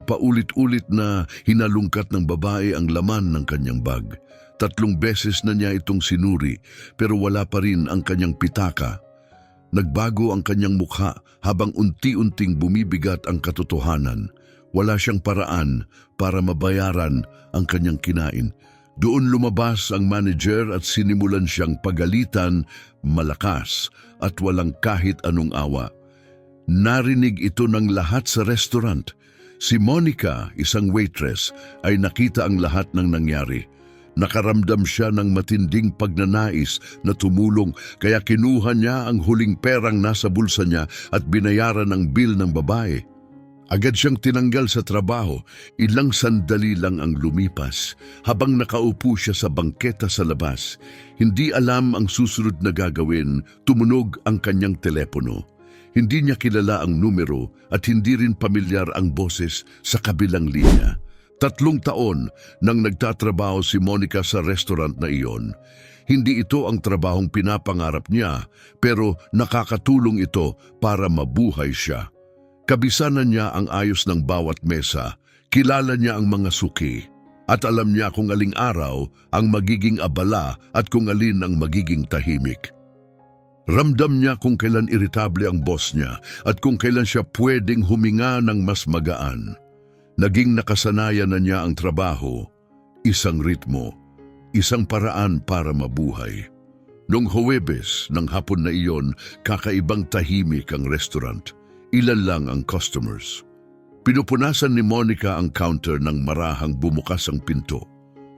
paulit-ulit na hinalungkat ng babae ang laman ng kanyang bag. 3 beses na niya itong sinuri pero wala pa rin ang kanyang pitaka. Nagbago ang kanyang mukha habang unti-unting bumibigat ang katotohanan. Wala siyang paraan para mabayaran ang kanyang kinain. Doon lumabas ang manager at sinimulan siyang pagalitan, malakas at walang kahit anong awa. Narinig ito ng lahat sa restaurant. Si Monica, isang waitress, ay nakita ang lahat ng nangyari. Nakaramdam siya ng matinding pagnanais na tumulong kaya kinuha niya ang huling perang nasa bulsa niya at binayaran ang bill ng babae. Agad siyang tinanggal sa trabaho, ilang sandali lang ang lumipas. Habang nakaupo siya sa bangketa sa labas, hindi alam ang susunod na gagawin, tumunog ang kanyang telepono. Hindi niya kilala ang numero at hindi rin pamilyar ang boses sa kabilang linya. 3 taon nang nagtatrabaho si Monica sa restaurant na iyon. Hindi ito ang trabahong pinapangarap niya, pero nakakatulong ito para mabuhay siya. Kabisanan niya ang ayos ng bawat mesa, kilala niya ang mga suki, at alam niya kung aling araw ang magiging abala at kung alin ang magiging tahimik. Ramdam niya kung kailan iritable ang boss niya at kung kailan siya pwedeng huminga ng mas magaan. Naging nakasanayan na niya ang trabaho, isang ritmo, isang paraan para mabuhay. Noong Huwebes ng hapon na iyon, kakaibang tahimik ang restaurant. Ilan lang ang customers. Pinupunasan ni Monica ang counter nang marahang bumukas ang pinto.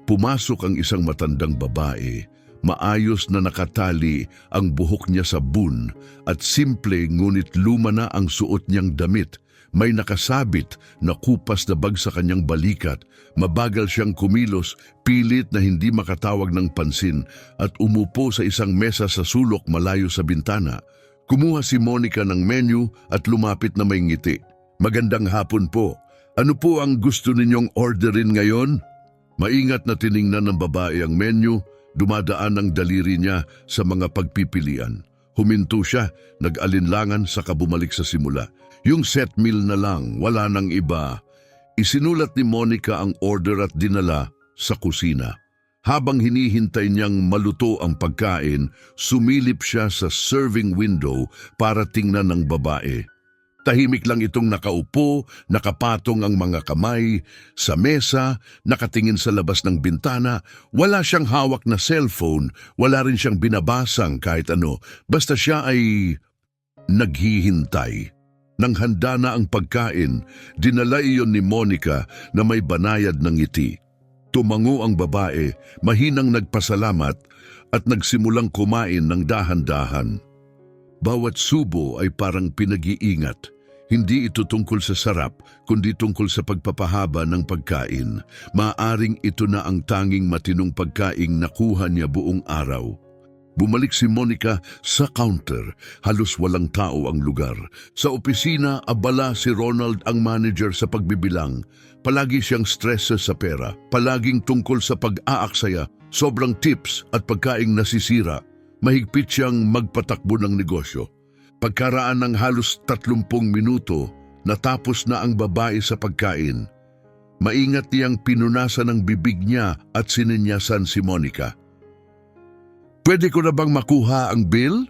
Pumasok ang isang matandang babae. Maayos na nakatali ang buhok niya sa bun at simple ngunit luma na ang suot niyang damit. May nakasabit na kupas na bag sa kanyang balikat. Mabagal siyang kumilos, pilit na hindi makatawag ng pansin at umupo sa isang mesa sa sulok malayo sa bintana. Kumuha si Monica ng menu at lumapit na may ngiti. Magandang hapon po. Ano po ang gusto ninyong orderin ngayon? Maingat na tiningnan ng babae ang menu, dumadaan ang daliri niya sa mga pagpipilian. Huminto siya, nag-alinlangan saka bumalik sa simula. Yung set meal na lang, wala nang iba. Isinulat ni Monica ang order at dinala sa kusina. Habang hinihintay niyang maluto ang pagkain, sumilip siya sa serving window para tingnan ng babae. Tahimik lang itong nakaupo, nakapatong ang mga kamay, sa mesa, nakatingin sa labas ng bintana. Wala siyang hawak na cellphone, wala rin siyang binabasang kahit ano. Basta siya ay naghihintay. Nang handa na ang pagkain, dinala iyon ni Monica na may banayad ng ngiti. Tumango ang babae, mahinang nagpasalamat at nagsimulang kumain ng dahan-dahan. Bawat subo ay parang pinag-iingat. Hindi ito tungkol sa sarap, kundi tungkol sa pagpapahaba ng pagkain. Maaring ito na ang tanging matinong pagkaing nakuha niya buong araw. Bumalik si Monica sa counter. Halos walang tao ang lugar. Sa opisina, abala si Ronald ang manager sa pagbibilang. Palagi siyang stress sa pera. Palaging tungkol sa pag-aaksaya, sobrang tips at pagkaing nasisira. Mahigpit siyang magpatakbo ng negosyo. Pagkaraan ng halos 30 minuto, natapos na ang babae sa pagkain. Maingat niyang pinunasan ang bibig niya at sininyasan si Monica. Pwede ko na bang makuha ang bill?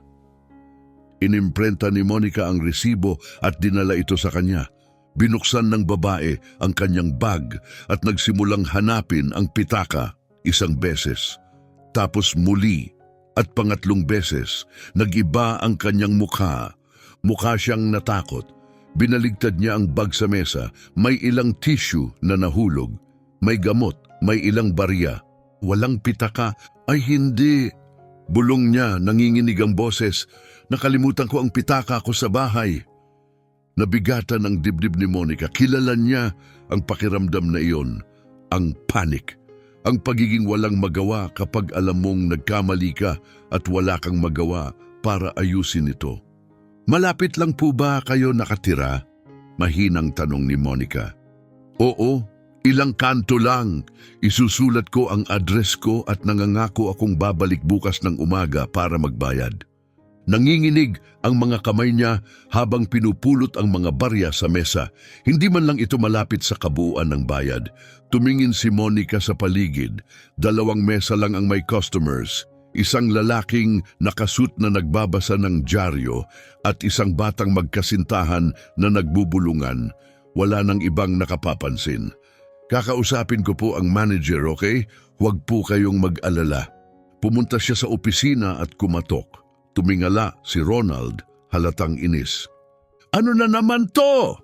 Inimprenta ni Monica ang resibo at dinala ito sa kanya. Binuksan ng babae ang kanyang bag at nagsimulang hanapin ang pitaka 1 beses. Tapos muli at pangatlong beses, nag-iba ang kanyang mukha. Mukha siyang natakot. Binaligtad niya ang bag sa mesa. May ilang tissue na nahulog. May gamot, may ilang barya. Walang pitaka. Ay hindi! Bulong niya, nanginginig ang boses. Nakalimutan ko ang pitaka ko sa bahay. Nabigatan ang dibdib ni Monica. Kilala niya ang pakiramdam na iyon. Ang panic. Ang pagiging walang magawa kapag alam mong nagkamali ka at wala kang magawa para ayusin ito. Malapit lang po ba kayo nakatira? Mahinang tanong ni Monica. Oo, ilang kanto lang. Isusulat ko ang address ko at nangangako akong babalik bukas ng umaga para magbayad. Nanginginig ang mga kamay niya habang pinupulot ang mga barya sa mesa. Hindi man lang ito malapit sa kabuuan ng bayad. Tumingin si Monica sa paligid. 2 mesa lang ang may customers. Isang lalaking nakasuit na nagbabasa ng dyaryo at isang batang magkasintahan na nagbubulungan. Wala nang ibang nakapapansin. Kakausapin ko po ang manager, okay? Huwag po kayong mag-alala. Pumunta siya sa opisina at kumatok. Tumingala si Ronald, halatang inis. Ano na naman to?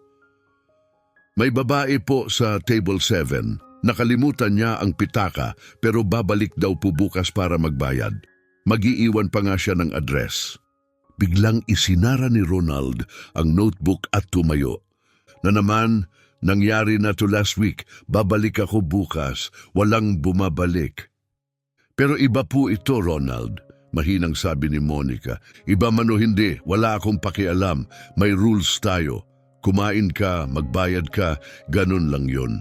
May babae po sa table 7. Nakalimutan niya ang pitaka pero babalik daw po bukas para magbayad. Mag-iiwan pa nga siya ng address. Biglang isinara ni Ronald ang notebook at tumayo. Na naman, nangyari na to last week, babalik ako bukas, walang bumabalik. Pero iba po ito, Ronald. Mahinang sabi ni Monica. Iba man o hindi, wala akong pakialam. May rules tayo. Kumain ka, magbayad ka, ganun lang yun.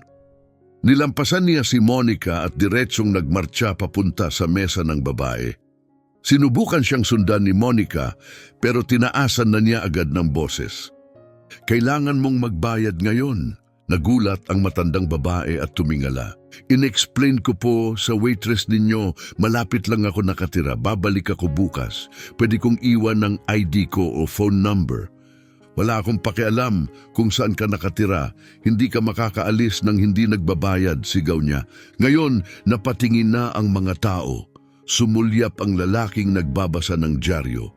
Nilampasan niya si Monica at diretsong nagmarcha papunta sa mesa ng babae. Sinubukan siyang sundan ni Monica pero tinaasan na niya agad ng boses. Kailangan mong magbayad ngayon. Nagulat ang matandang babae at tumingala. In-explain ko po sa waitress ninyo, malapit lang ako nakatira, babalik ako bukas. Pwede kong iwan ng ID ko o phone number. Wala akong pakialam kung saan ka nakatira. Hindi ka makakaalis nang hindi nagbabayad, sigaw niya. Ngayon, napatingin na ang mga tao. Sumulyap ang lalaking nagbabasa ng dyaryo.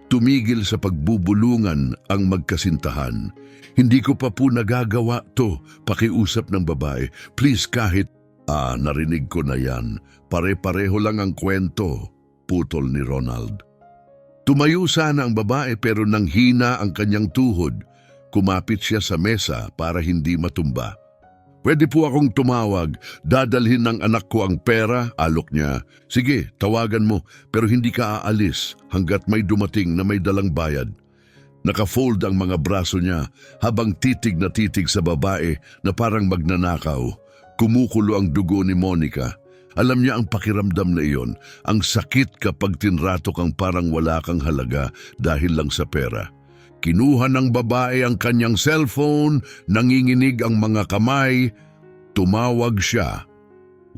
Tumigil sa pagbubulungan ang magkasintahan. Hindi ko pa po nagagawa to, pakiusap ng babae. Please kahit, narinig ko na yan. Pare-pareho lang ang kwento, putol ni Ronald. Tumayo sana ang babae pero nang hina ang kanyang tuhod, kumapit siya sa mesa para hindi matumba. Pwede po akong tumawag, dadalhin ng anak ko ang pera, alok niya. Sige, tawagan mo, pero hindi ka aalis hanggat may dumating na may dalang bayad. Nakafold ang mga braso niya habang titig na titig sa babae na parang magnanakaw. Kumukulo ang dugo ni Monica. Alam niya ang pakiramdam na iyon, ang sakit kapag tinrato kang parang wala kang halaga dahil lang sa pera. Kinuha ng babae ang kanyang cellphone, nanginginig ang mga kamay. Tumawag siya.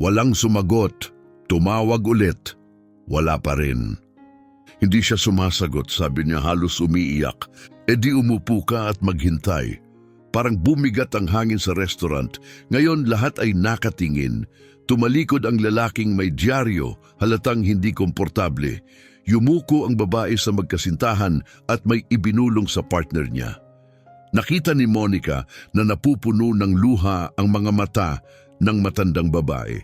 Walang sumagot. Tumawag ulit. Wala pa rin. Hindi siya sumasagot, sabi niya halos umiiyak. E di umupo ka at maghintay. Parang bumigat ang hangin sa restaurant. Ngayon lahat ay nakatingin. Tumalikod ang lalaking may dyaryo, halatang hindi komportable. Yumuko ang babae sa magkasintahan at may ibinulong sa partner niya. Nakita ni Monica na napupuno ng luha ang mga mata ng matandang babae.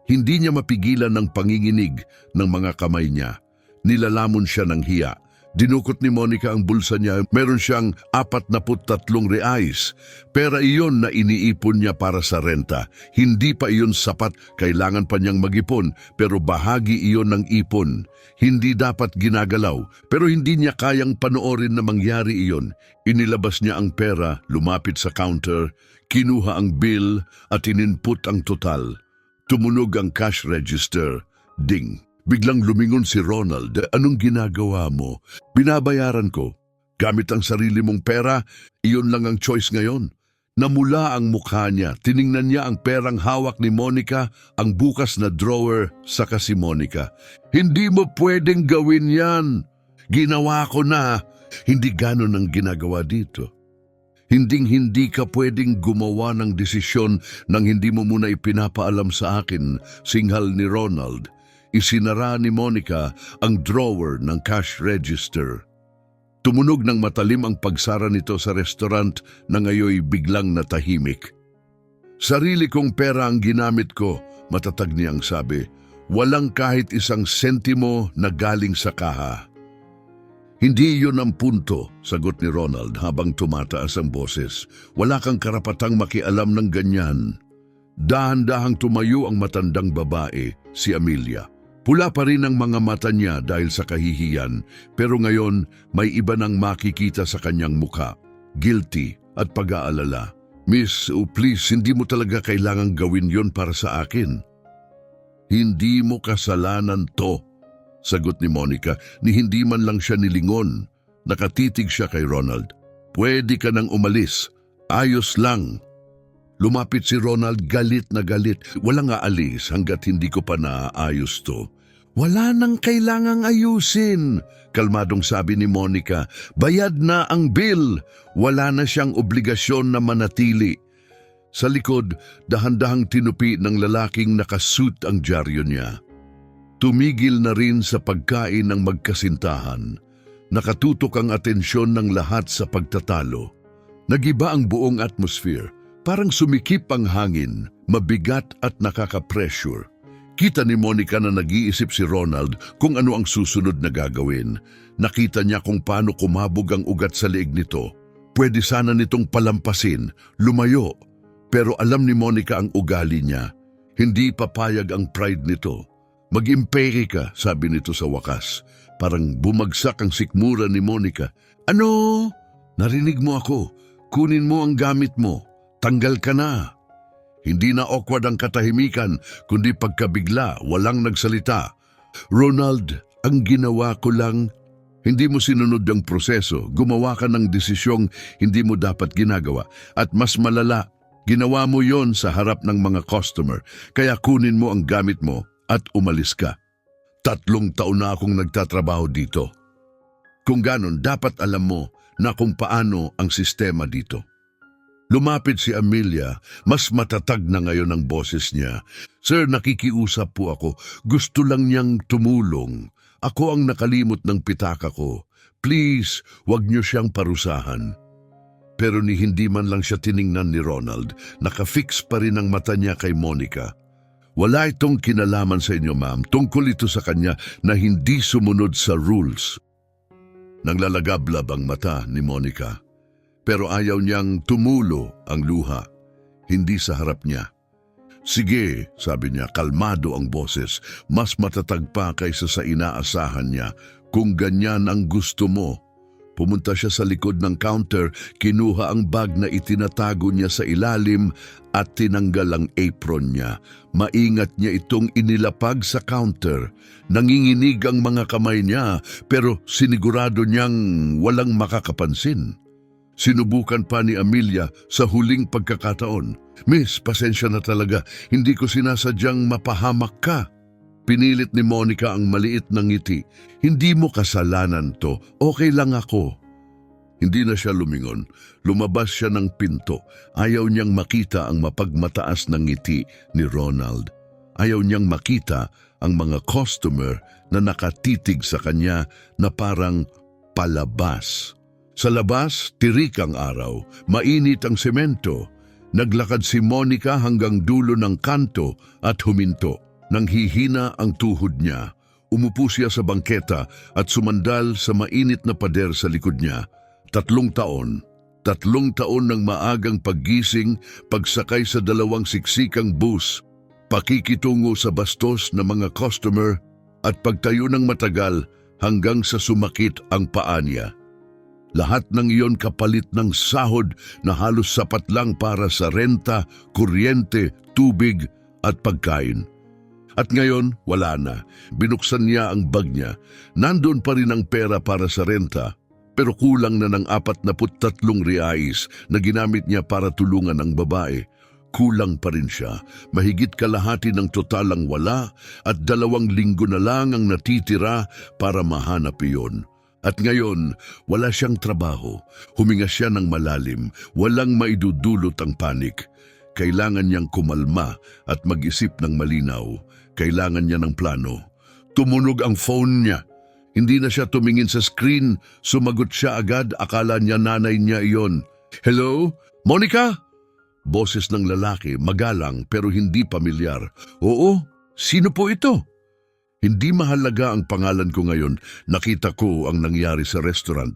Hindi niya mapigilan ng panginginig ng mga kamay niya. Nilalamon siya ng hiya. Dinukot ni Monica ang bulsa niya. Meron siyang 43 reais. Pera iyon na iniipon niya para sa renta. Hindi pa iyon sapat. Kailangan pa niyang mag-ipon. Pero bahagi iyon ng ipon. Hindi dapat ginagalaw. Pero hindi niya kayang panoorin na mangyari iyon. Inilabas niya ang pera, lumapit sa counter, kinuha ang bill at ininput ang total. Tumunog ang cash register. Ding! Biglang lumingon si Ronald. Anong ginagawa mo? Binabayaran ko. Gamit ang sarili mong pera, iyon lang ang choice ngayon. Namula ang mukha niya. Tiningnan niya ang perang hawak ni Monica, ang bukas na drawer, saka si Monica. Hindi mo pwedeng gawin yan. Ginawa ko na. Hindi ganon ang ginagawa dito. Hinding-hindi ka pwedeng gumawa ng desisyon nang hindi mo muna ipinapaalam sa akin, singhal ni Ronald. Isinara ni Monica ang drawer ng cash register. Tumunog ng matalim ang pagsara nito sa restaurant na ngayoy biglang natahimik. Sarili kong pera ang ginamit ko, matatag niyang sabi. Walang kahit isang sentimo na galing sa kaha. Hindi iyon ang punto, sagot ni Ronald habang tumataas ang boses. Wala kang karapatang makialam ng ganyan. Dahan-dahang tumayo ang matandang babae, si Amelia. Pula pa rin ang mga mata niya dahil sa kahihiyan, pero ngayon may iba nang makikita sa kanyang mukha, guilty at pag-aalala. Miss, please, hindi mo talaga kailangang gawin yon para sa akin. Hindi mo kasalanan to, sagot ni Monica, ni hindi man lang siya nilingon. Nakatitig siya kay Ronald. Pwede ka nang umalis. Ayos lang. Lumapit si Ronald galit na galit. Walang aalis hanggat hindi ko pa naaayos to. Wala nang kailangang ayusin. Kalmadong sabi ni Monica, bayad na ang bill. Wala na siyang obligasyon na manatili. Sa likod, dahan-dahang tinupi ng lalaking nakasuit ang dyaryo niya. Tumigil na rin sa pagkain ng magkasintahan. Nakatutok ang atensyon ng lahat sa pagtatalo. Nagiba ang buong atmosphere. Parang sumikip ang hangin, mabigat at nakaka-pressure. Kita ni Monica na nag-iisip si Ronald kung ano ang susunod na gagawin. Nakita niya kung paano kumabog ang ugat sa leeg nito. Pwede sana nitong palampasin, lumayo. Pero alam ni Monica ang ugali niya. Hindi papayag ang pride nito. Mag-impeke ka, sabi nito sa wakas. Parang bumagsak ang sikmura ni Monica. Ano? Narinig mo ako. Kunin mo ang gamit mo. Tanggal ka na. Hindi na awkward ang katahimikan, kundi pagkabigla, walang nagsalita. Ronald, ang ginawa ko lang, hindi mo sinunod ang proseso, gumawa ka ng desisyong hindi mo dapat ginagawa. At mas malala, ginawa mo yon sa harap ng mga customer, kaya kunin mo ang gamit mo at umalis ka. 3 taon na akong nagtatrabaho dito. Kung ganon, dapat alam mo na kung paano ang sistema dito. Lumapit si Amelia, mas matatag na ngayon ang boses niya. Sir, nakikiusap po ako. Gusto lang niyang tumulong. Ako ang nakalimot ng pitaka ko. Please, wag niyo siyang parusahan. Pero ni hindi man lang siya tiningnan ni Ronald, nakafix pa rin ang mata niya kay Monica. Wala itong kinalaman sa inyo, ma'am. Tungkol ito sa kanya na hindi sumunod sa rules. Naglalagablab ang mata ni Monica. Pero ayaw niyang tumulo ang luha, hindi sa harap niya. Sige, sabi niya, kalmado ang boses, mas matatag pa kaysa sa inaasahan niya. Kung ganyan ang gusto mo. Pumunta siya sa likod ng counter, kinuha ang bag na itinatago niya sa ilalim at tinanggal ang apron niya. Maingat niya itong inilapag sa counter. Nanginginig ang mga kamay niya, pero sinigurado niyang walang makakapansin. Sinubukan pa ni Amelia sa huling pagkakataon. Miss, pasensya na talaga. Hindi ko sinasadyang mapahamak ka. Pinilit ni Monica ang maliit na ngiti. Hindi mo kasalanan to. Okay lang ako. Hindi na siya lumingon. Lumabas siya ng pinto. Ayaw niyang makita ang mapagmataas na ngiti ni Ronald. Ayaw niyang makita ang mga customer na nakatitig sa kanya na parang palabas. Sa labas, tirik ang araw, mainit ang semento. Naglakad si Monica hanggang dulo ng kanto at huminto. Nang hihina ang tuhod niya, umupo siya sa bangketa at sumandal sa mainit na pader sa likod niya. 3 taon. 3 taon ng maagang paggising, pagsakay sa 2 siksikang bus, pakikitungo sa bastos ng mga customer at pagtayo ng matagal hanggang sa sumakit ang paa niya. Lahat ng iyon kapalit ng sahod na halos sapat lang para sa renta, kuryente, tubig at pagkain. At ngayon, wala na. Binuksan niya ang bag niya. Nandun pa rin ang pera para sa renta, pero kulang na ng 43 reais na ginamit niya para tulungan ang babae. Kulang pa rin siya. Mahigit kalahati ng total ang wala at 2 linggo na lang ang natitira para mahanap iyon. At ngayon, wala siyang trabaho. Huminga siya ng malalim. Walang maidudulot ang panik. Kailangan niyang kumalma at mag-isip ng malinaw. Kailangan niya ng plano. Tumunog ang phone niya. Hindi na siya tumingin sa screen. Sumagot siya agad. Akala niya nanay niya iyon. Hello? Monica? Boses ng lalaki, magalang pero hindi pamilyar. Oo, sino po ito? Hindi mahalaga ang pangalan ko ngayon. Nakita ko ang nangyari sa restaurant.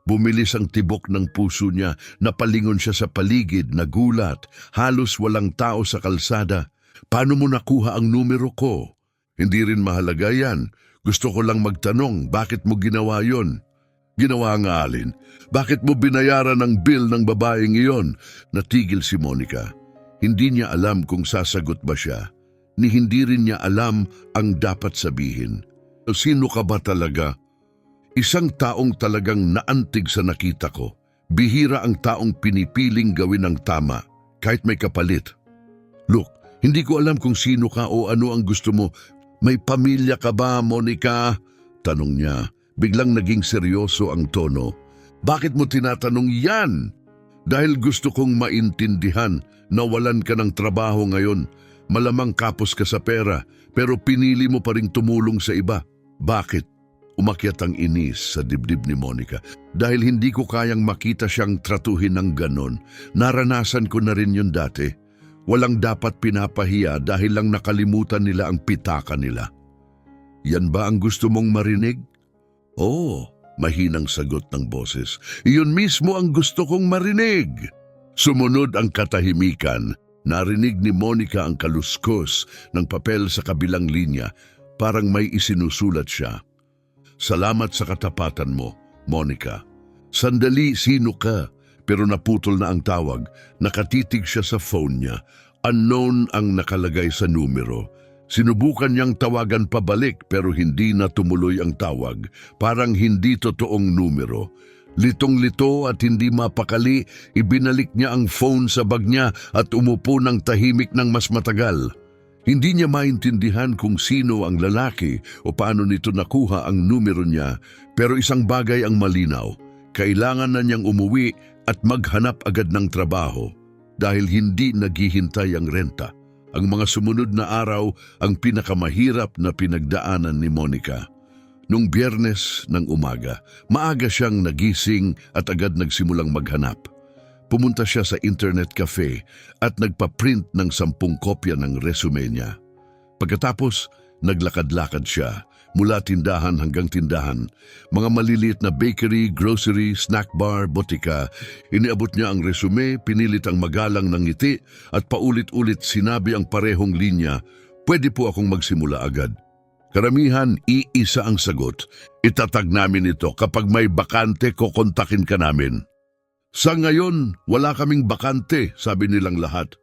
Bumilis ang tibok ng puso niya. Napalingon siya sa paligid, nagulat. Halos walang tao sa kalsada. Paano mo nakuha ang numero ko? Hindi rin mahalaga yan. Gusto ko lang magtanong, bakit mo ginawa yon? Ginawa nga alin? Bakit mo binayaran ang bill ng babaeng iyon? Natigil si Monica. Hindi niya alam kung sasagot ba siya. Ni hindi rin niya alam ang dapat sabihin. Sino ka ba talaga? Isang taong talagang naantig sa nakita ko. Bihira ang taong pinipiling gawin ang tama, kahit may kapalit. Look, hindi ko alam kung sino ka o ano ang gusto mo. May pamilya ka ba, Monica? Tanong niya. Biglang naging seryoso ang tono. Bakit mo tinatanong yan? Dahil gusto kong maintindihan na walan ka ng trabaho ngayon. Malamang kapos ka sa pera, pero pinili mo pa ring tumulong sa iba. Bakit? Umakyat ang inis sa dibdib ni Monica. Dahil hindi ko kayang makita siyang tratuhin ng ganon. Naranasan ko na rin yun dati. Walang dapat pinapahiya dahil lang nakalimutan nila ang pitaka nila. Yan ba ang gusto mong marinig? Oo, mahinang sagot ng boses. Iyon mismo ang gusto kong marinig. Sumunod ang katahimikan. Narinig ni Monica ang kaluskos ng papel sa kabilang linya. Parang may isinusulat siya. Salamat sa katapatan mo, Monica. Sandali, sino ka? Pero naputol na ang tawag. Nakatitig siya sa phone niya. Unknown ang nakalagay sa numero. Sinubukan niyang tawagan pabalik pero hindi na tumuloy ang tawag. Parang hindi totoong numero. Litong-lito at hindi mapakali, ibinalik niya ang phone sa bag niya at umupo ng tahimik ng mas matagal. Hindi niya maintindihan kung sino ang lalaki o paano nito nakuha ang numero niya, pero isang bagay ang malinaw. Kailangan na niyang umuwi at maghanap agad ng trabaho dahil hindi naghihintay ang renta. Ang mga sumunod na araw ang pinakamahirap na pinagdaanan ni Monica. Nung Biyernes ng umaga, maaga siyang nagising at agad nagsimulang maghanap. Pumunta siya sa internet cafe at nagpa-print ng 10 kopya ng resume niya. Pagkatapos, naglakad-lakad siya mula tindahan hanggang tindahan. Mga maliliit na bakery, grocery, snack bar, botika. Iniabot niya ang resume, pinilit ang magalang ng ngiti at paulit-ulit sinabi ang parehong linya, "Pwede po akong magsimula agad." Karamihan, iisa ang sagot. "Itatag namin ito. Kapag may bakante, kokontakin ka namin." Sa ngayon, wala kaming bakante, sabi nilang lahat.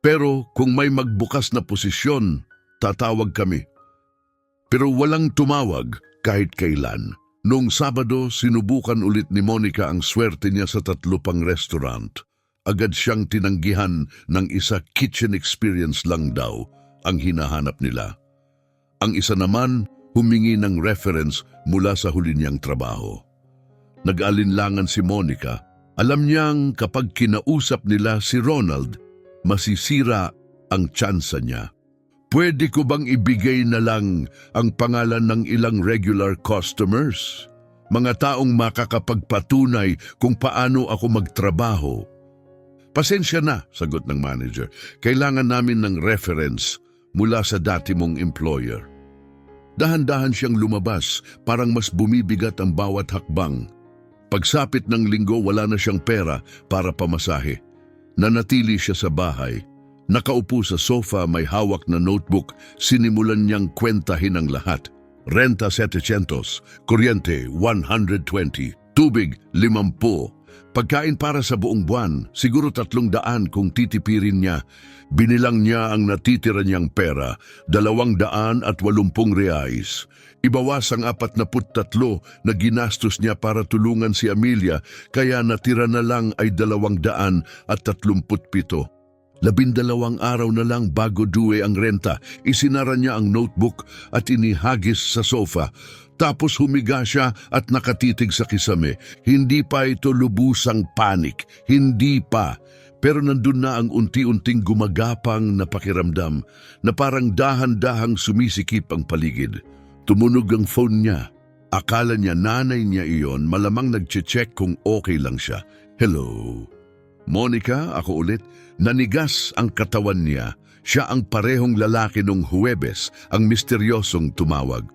Pero kung may magbukas na posisyon, tatawag kami. Pero walang tumawag kahit kailan. Noong Sabado, sinubukan ulit ni Monica ang swerte niya sa 3 pang restaurant. Agad siyang tinanggihan ng isa, kitchen experience lang daw ang hinahanap nila. Ang isa naman, humingi ng reference mula sa huli niyang trabaho. Nag-alinlangan si Monica. Alam niyang kapag kinausap nila si Ronald, masisira ang tsansa niya. Pwede ko bang ibigay na lang ang pangalan ng ilang regular customers? Mga taong makakapagpatunay kung paano ako magtrabaho. Pasensya na, sagot ng manager. Kailangan namin ng reference mula sa dati mong employer. Dahan-dahan siyang lumabas, parang mas bumibigat ang bawat hakbang. Pagsapit ng Linggo, wala na siyang pera para pamasahe. Nanatili siya sa bahay. Nakaupo sa sofa, may hawak na notebook, sinimulan niyang kwentahin ang lahat. Renta 700, kuryente 120, tubig 50, pagkain para sa buong buwan, siguro 300 kung titipirin niya. Binilang niya ang natitira niyang pera, 280 reais. Ibawas ang 43 na ginastos niya para tulungan si Amelia, kaya natira na lang ay 237. 12 araw na lang bago due ang renta, isinara niya ang notebook at inihagis sa sofa. Tapos humiga siya at nakatitig sa kisame. Hindi pa ito lubusang panik, hindi pa. Pero nandun na ang unti-unting gumagapang na pakiramdam na parang dahan-dahang sumisikip ang paligid. Tumunog ang phone niya. Akala niya nanay niya iyon, malamang nagche-check kung okay lang siya. "Hello? Monica, ako ulit." Nanigas ang katawan niya. Siya ang parehong lalaki nung Huwebes, ang misteryosong tumawag.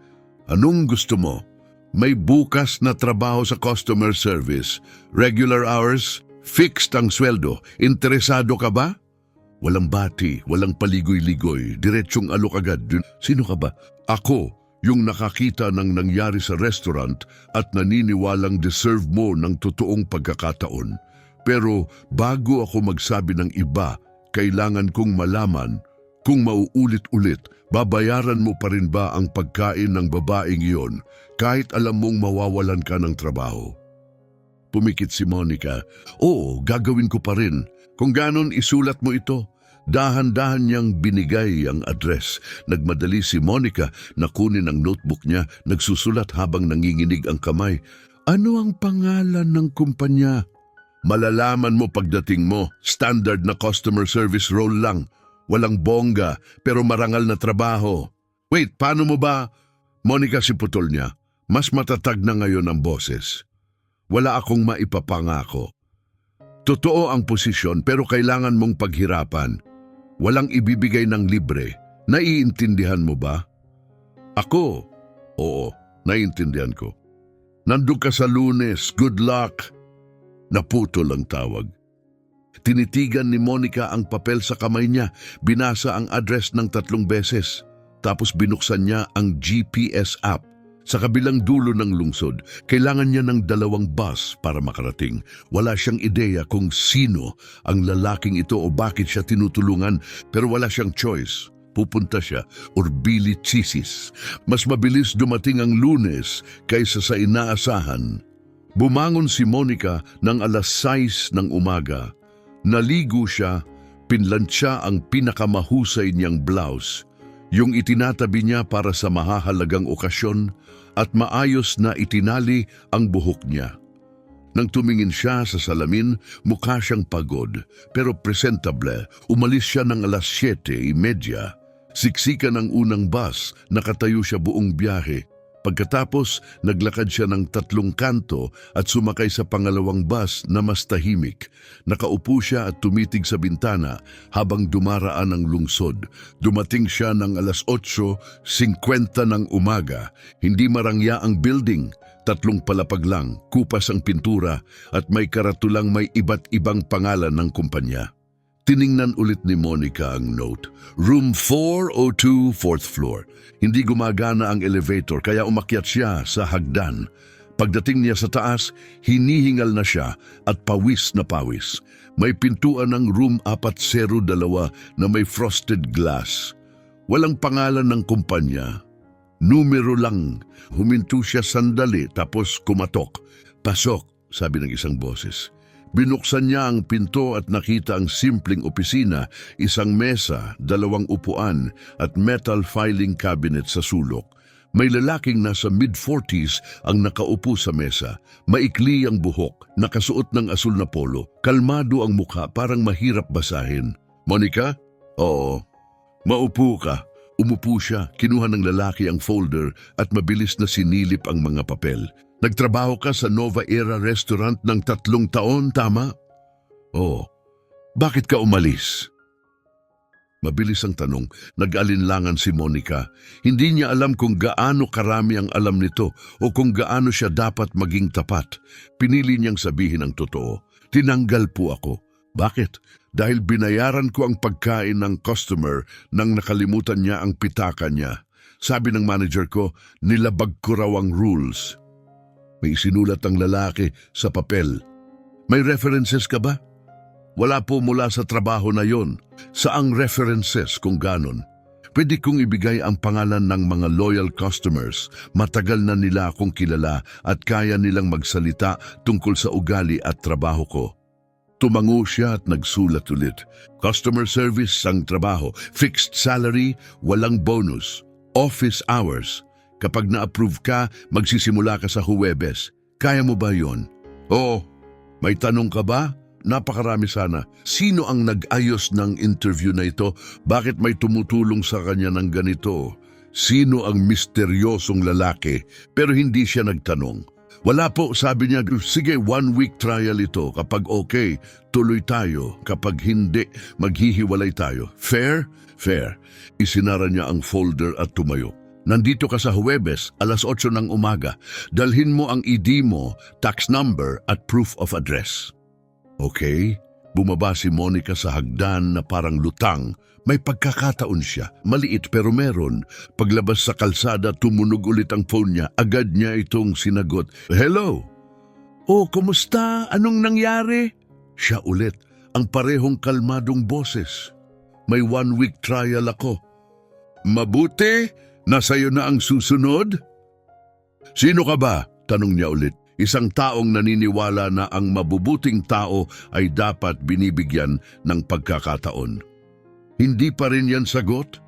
"Anong gusto mo?" "May bukas na trabaho sa customer service. Regular hours, fixed ang sweldo. Interesado ka ba?" Walang bati, walang paligoy-ligoy, diretsong alok agad. "Sino ka ba?" "Ako, yung nakakita ng nangyari sa restaurant at naniniwalang deserve mo ng totoong pagkakataon. Pero bago ako magsabi ng iba, kailangan kong malaman Kung mauulit-ulit, babayaran mo pa rin ba ang pagkain ng babaeng iyon kahit alam mong mawawalan ka ng trabaho? Pumikit si Monica. Oo, gagawin ko pa rin. Kung ganon, isulat mo ito. Dahan-dahan niyang binigay ang address. Nagmadali si Monica na kunin ang notebook niya, nagsusulat habang nanginginig ang kamay. Ano ang pangalan ng kumpanya? Malalaman mo pagdating mo. Standard na customer service role lang. Walang bongga, pero marangal na trabaho. Wait, paano mo ba? Monica, si putol niya. Mas matatag na ngayon ang boses. Wala akong maipapangako. Totoo ang posisyon pero kailangan mong paghirapan. Walang ibibigay ng libre. Naiintindihan mo ba? Ako? Oo, naiintindihan ko. Nandun ka sa Lunes. Good luck. Naputol ang tawag. Tinitigan ni Monica ang papel sa kamay niya. Binasa ang address ng 3 beses. Tapos binuksan niya ang GPS app. Sa kabilang dulo ng lungsod, kailangan niya ng 2 bus para makarating. Wala siyang ideya kung sino ang lalaking ito o bakit siya tinutulungan, pero wala siyang choice. Pupunta siya, Orbilichisis. Mas mabilis dumating ang Lunes kaysa sa inaasahan. Bumangon si Monica ng 6:00 ng umaga. Naligo siya, pinlansya ang pinakamahusay niyang blouse. Yung itinatabi niya para sa mahahalagang okasyon at maayos na itinali ang buhok niya. Nang tumingin siya sa salamin, mukha siyang pagod pero presentable. Umalis siya ng 7:30. Siksikan ang unang bus, nakatayo siya buong biyahe. Pagkatapos, naglakad siya ng 3 kanto at sumakay sa pangalawang bus na mas tahimik. Nakaupo siya at tumitig sa bintana habang dumaraan ang lungsod. Dumating siya ng 8:50 ng umaga. Hindi marangya ang building. 3 palapag lang, kupas ang pintura at may karatulang may iba't ibang pangalan ng kumpanya. Tiningnan ulit ni Monica ang note. Room 402, 4th floor. Hindi gumagana ang elevator kaya umakyat siya sa hagdan. Pagdating niya sa taas, hinihingal na siya at pawis na pawis. May pintuan ng room 402 na may frosted glass. Walang pangalan ng kumpanya. Numero lang. Huminto siya sandali tapos kumatok. Pasok, sabi ng isang boses. Binuksan niya ang pinto at nakita ang simpleng opisina, isang mesa, 2 upuan at metal filing cabinet sa sulok. May lalaking nasa mid-40s ang nakaupo sa mesa. Maikli ang buhok, nakasuot ng asul na polo. Kalmado ang mukha, parang mahirap basahin. Monica? Oo. Maupo ka. Umupo siya, kinuha ng lalaki ang folder at mabilis na sinilip ang mga papel. Nagtrabaho ka sa Nova Era Restaurant ng 3 taon, tama? Oo. Bakit ka umalis? Mabilis ang tanong, nag-alinlangan si Monica. Hindi niya alam kung gaano karami ang alam nito o kung gaano siya dapat maging tapat. Pinili niyang sabihin ang totoo. Tinanggal po ako. Bakit? Dahil binayaran ko ang pagkain ng customer nang nakalimutan niya ang pitaka niya. Sabi ng manager ko, nilabag ko raw ang rules. May sinulat ang lalaki sa papel. May references ka ba? Wala po mula sa trabaho na yon. Saang references kung ganon? Pwede kong ibigay ang pangalan ng mga loyal customers. Matagal na nila akong kilala at kaya nilang magsalita tungkol sa ugali at trabaho ko. Tumango siya at nagsulat ulit. Customer service ang trabaho. Fixed salary, walang bonus. Office hours. Kapag na-approve ka, magsisimula ka sa Huwebes. Kaya mo ba yon? Oo. May tanong ka ba? Napakarami sana. Sino ang nag-ayos ng interview na ito? Bakit may tumutulong sa kanya ng ganito? Sino ang misteryosong lalaki? Pero hindi siya nagtanong. Wala po, sabi niya, sige 1-week trial ito. Kapag okay, tuloy tayo. Kapag hindi, maghihiwalay tayo. Fair? Fair. Isinara niya ang folder at tumayo. Nandito ka sa Huwebes, 8:00 ng umaga. Dalhin mo ang ID mo, tax number at proof of address. Okay? Bumaba si Monica sa hagdan na parang lutang. May pagkakataon siya. Maliit pero meron. Paglabas sa kalsada, tumunog ulit ang phone niya. Agad niya itong sinagot. Hello? Oh, kumusta? Anong nangyari? Siya ulit, ang parehong kalmadong boses. May 1-week trial ako. Mabuti, nasa'yo na ang susunod? Sino ka ba? Tanong niya ulit. Isang taong naniniwala na ang mabubuting tao ay dapat binibigyan ng pagkakataon. Hindi pa rin yan sagot?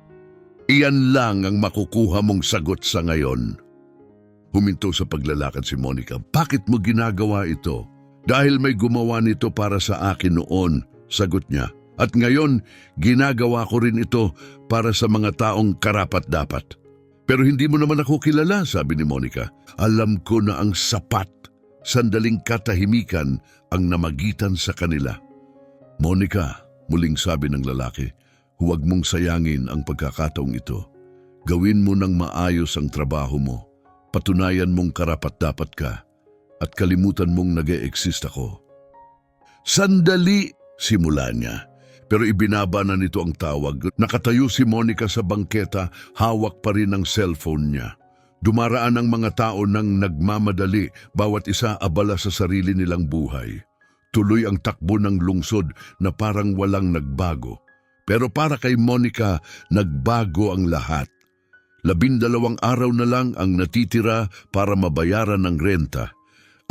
Iyan lang ang makukuha mong sagot sa ngayon. Huminto sa paglalakad si Monica. Bakit mo ginagawa ito? Dahil may gumawa nito para sa akin noon, sagot niya. At ngayon, ginagawa ko rin ito para sa mga taong karapat-dapat. Pero hindi mo naman ako kilala, sabi ni Monica. Alam ko na ang sapat, sandaling katahimikan ang namagitan sa kanila. Monica, muling sabi ng lalaki, huwag mong sayangin ang pagkakataong ito. Gawin mo ng maayos ang trabaho mo. Patunayan mong karapat-dapat ka at kalimutan mong nag-e-exist ako. Sandali, simula niya. Pero ibinaba na nito ang tawag. Nakatayo si Monica sa bangketa, hawak pa rin ang cellphone niya. Dumaraan ang mga tao nang nagmamadali, bawat isa abala sa sarili nilang buhay. Tuloy ang takbo ng lungsod na parang walang nagbago. Pero para kay Monica, nagbago ang lahat. 12 araw na lang ang natitira para mabayaran ng renta.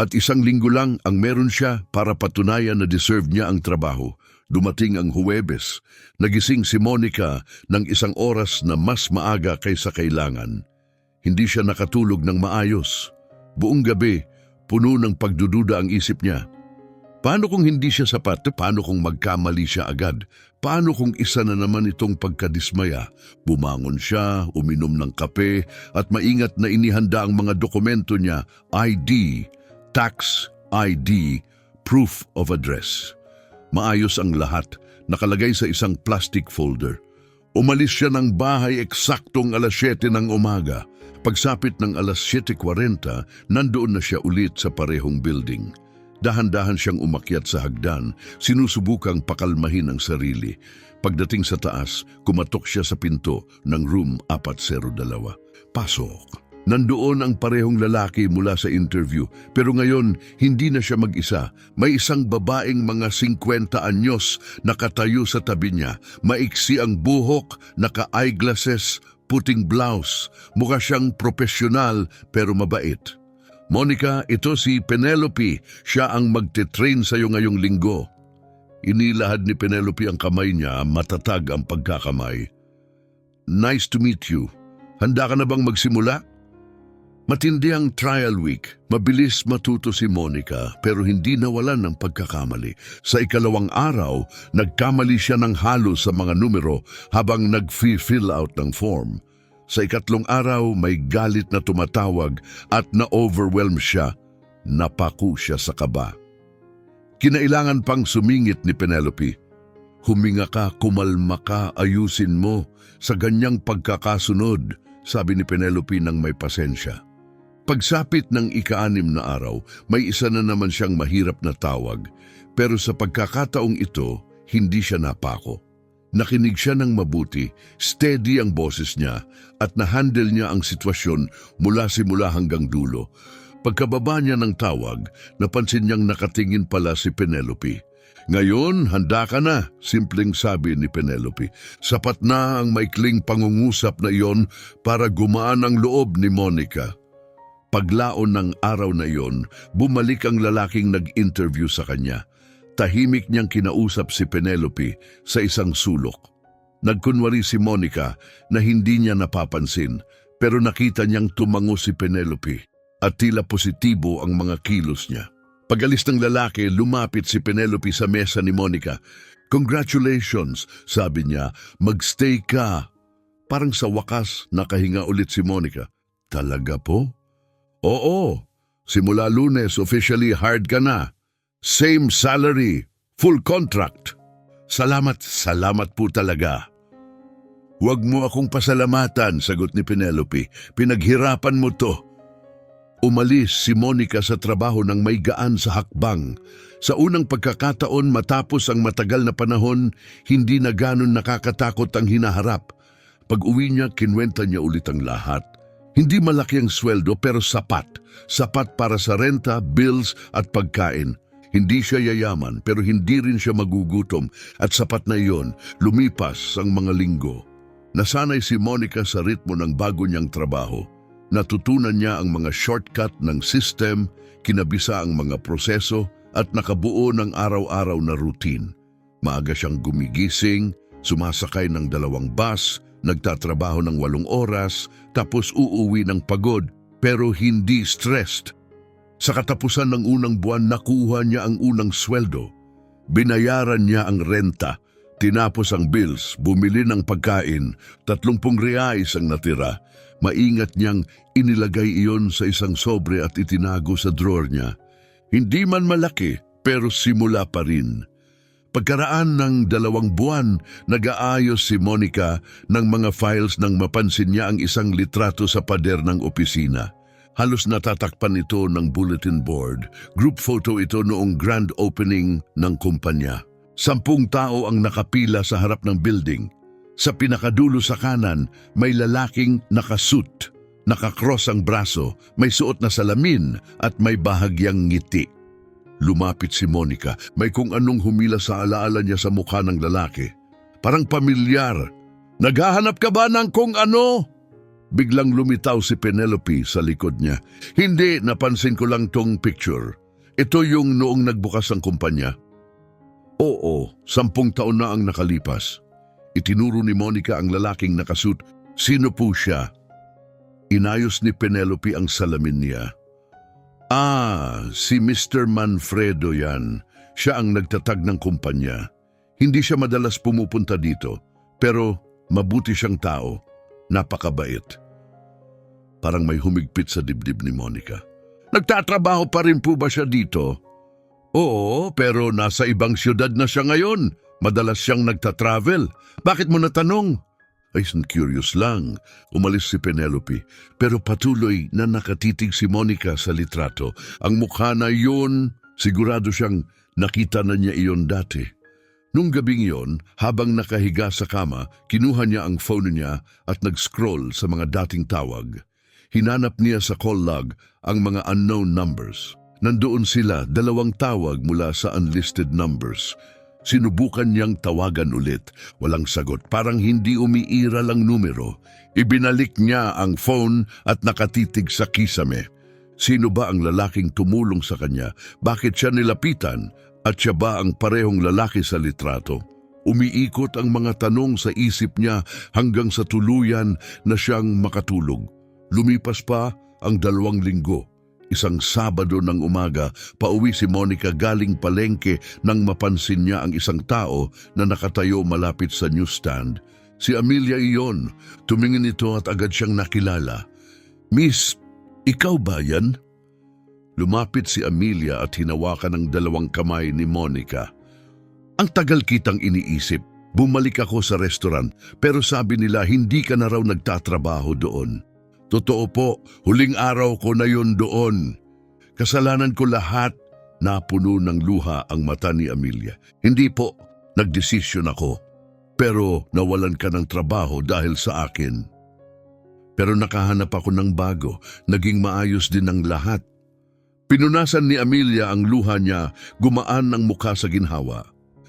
At 1 linggo lang ang meron siya para patunayan na deserve niya ang trabaho. Dumating ang Huwebes. Nagising si Monica ng 1 oras na mas maaga kaysa kailangan. Hindi siya nakatulog ng maayos. Buong gabi, puno ng pagdududa ang isip niya. Paano kung hindi siya sapat? Paano kung magkamali siya agad? Paano kung isa na naman itong pagkadismaya? Bumangon siya, uminom ng kape, at maingat na inihanda ang mga dokumento niya, ID, tax ID, proof of address. Maayos ang lahat, nakalagay sa isang plastic folder. Umalis siya ng bahay eksaktong alas 7 ng umaga. Pagsapit ng alas 7:40, nandoon na siya ulit sa parehong building. Dahan-dahan siyang umakyat sa hagdan, sinusubukang pakalmahin ang sarili. Pagdating sa taas, kumatok siya sa pinto ng room 402. Pasok. Nandoon ang parehong lalaki mula sa interview, pero ngayon hindi na siya mag-isa. May isang babaeng mga 50 anyos nakatayo sa tabi niya. Maiksi ang buhok, naka-eyeglasses, puting blouse. Mukha siyang profesional pero mabait. Monica, ito si Penelope. Siya ang magte-train sa'yo ngayong linggo. Inilahad ni Penelope ang kamay niya, matatag ang pagkakamay. Nice to meet you. Handa ka na bang magsimula? Matindi ang trial week. Mabilis matuto si Monica pero hindi nawalan ng pagkakamali. Sa 2 araw, nagkamali siya ng halos sa mga numero habang nag-fill out ng form. Sa 3 araw, may galit na tumatawag at na-overwhelm siya. Napaku siya sa kaba. Kinailangan pang sumingit ni Penelope. Huminga ka, kumalma ka, ayusin mo. Sa ganyang pagkakasunod, sabi ni Penelope nang may pasensya. Pagsapit ng 6 na araw, may isa na naman siyang mahirap na tawag. Pero sa pagkakataong ito, hindi siya napako. Nakinig siya ng mabuti, steady ang boses niya at na-handle niya ang sitwasyon mula simula hanggang dulo. Pagkababa niya ng tawag, napansin niyang nakatingin pala si Penelope. Ngayon, handa ka na, simpleng sabi ni Penelope. Sapat na ang maikling pangungusap na iyon para gumaan ang loob ni Monica. Paglaon ng araw na iyon, bumalik ang lalaking nag-interview sa kanya. Tahimik niyang kinausap si Penelope sa isang sulok. Nagkunwari si Monica na hindi niya napapansin, pero nakita niyang tumango si Penelope at tila positibo ang mga kilos niya. Pag-alis ng lalaki, lumapit si Penelope sa mesa ni Monica. Congratulations, sabi niya, magstay ka. Parang sa wakas, nakahinga ulit si Monica. Talaga po? Oo, simula Lunes officially hired ka na. Same salary, full contract. Salamat po talaga. Huwag mo akong pasalamatan, sagot ni Penelope. Pinaghirapan mo to. Umalis si Monica sa trabaho ng may gaan sa hakbang. Sa unang pagkakataon matapos ang matagal na panahon, hindi na ganon nakakatakot ang hinaharap. Pag-uwi niya, kinwenta niya ulit ang lahat. Hindi malaki ang sweldo pero sapat. Sapat para sa renta, bills at pagkain. Hindi siya yayaman pero hindi rin siya magugutom at sapat na iyon, lumipas ang mga linggo. Nasanay si Monica sa ritmo ng bago niyang trabaho. Natutunan niya ang mga shortcut ng system, kinabisa ang mga proseso at nakabuo ng araw-araw na routine. Maaga siyang gumigising, sumasakay ng 2 bus, nagtatrabaho ng 8 oras, tapos uuwi ng pagod pero hindi stressed. Sa katapusan ng unang buwan, nakuha niya ang unang sweldo. Binayaran niya ang renta, tinapos ang bills, bumili ng pagkain, 30 reais ang natira. Maingat niyang inilagay iyon sa isang sobre at itinago sa drawer niya. Hindi man malaki, pero simula pa rin. Pagkaraan ng 2 buwan, nag-aayos si Monica ng mga files nang mapansin niya ang isang litrato sa pader ng opisina. Halos natatakpan ito ng bulletin board. Group photo ito noong grand opening ng kumpanya. 10 tao ang nakapila sa harap ng building. Sa pinakadulo sa kanan, may lalaking nakasuit, nakakross ang braso, may suot na salamin at may bahagyang ngiti. Lumapit si Monica, may kung anong humila sa alaala niya sa mukha ng lalaki. Parang pamilyar. Naghahanap ka ba ng kung ano? Biglang lumitaw si Penelope sa likod niya. Hindi, napansin ko lang tong picture. Ito yung noong nagbukas ang kumpanya. Oo, 10 taon na ang nakalipas. Itinuro ni Monica ang lalaking nakasuit. Sino po siya? Inayos ni Penelope ang salamin niya. Si Mr. Manfredo yan. Siya ang nagtatag ng kumpanya. Hindi siya madalas pumupunta dito, pero mabuti siyang tao. Napakabait. Parang may humigpit sa dibdib ni Monica. Nagtatrabaho pa rin po ba siya dito? Oo, pero nasa ibang siyudad na siya ngayon. Madalas siyang nagtatravel. Bakit mo natanong? Ay, curious lang. Umalis si Penelope. Pero patuloy na nakatitig si Monica sa litrato. Ang mukha na yun, sigurado siyang nakita na niya iyon dati. Nung gabing iyon, habang nakahiga sa kama, kinuha niya ang phone niya at nag-scroll sa mga dating tawag. Hinanap niya sa call log ang mga unknown numbers. Nandoon sila, 2 tawag mula sa unlisted numbers. Sinubukan niyang tawagan ulit. Walang sagot, parang hindi umiira lang numero. Ibinalik niya ang phone at nakatitig sa kisame. Sino ba ang lalaking tumulong sa kanya? Bakit siya nilapitan? At siya ba ang parehong lalaki sa litrato? Umiikot ang mga tanong sa isip niya hanggang sa tuluyan na siyang makatulog. Lumipas pa ang 2 linggo. Isang Sabado ng umaga, pauwi si Monica galing palengke nang mapansin niya ang isang tao na nakatayo malapit sa newsstand. Si Amelia iyon. Tumingin ito at agad siyang nakilala. Miss, ikaw ba yan? Lumapit si Amelia at hinawakan ng 2 kamay ni Monica. Ang tagal kitang iniisip. Bumalik ako sa restaurant pero sabi nila hindi ka na raw nagtatrabaho doon. Totoo po, huling araw ko na yun doon. Kasalanan ko lahat. Napuno ng luha ang mata ni Amelia. Hindi po, nagdesisyon ako. Pero nawalan ka ng trabaho dahil sa akin. Pero nakahanap ako ng bago, naging maayos din ang lahat. Pinunasan ni Amelia ang luha niya, gumaan ang mukha sa ginhawa.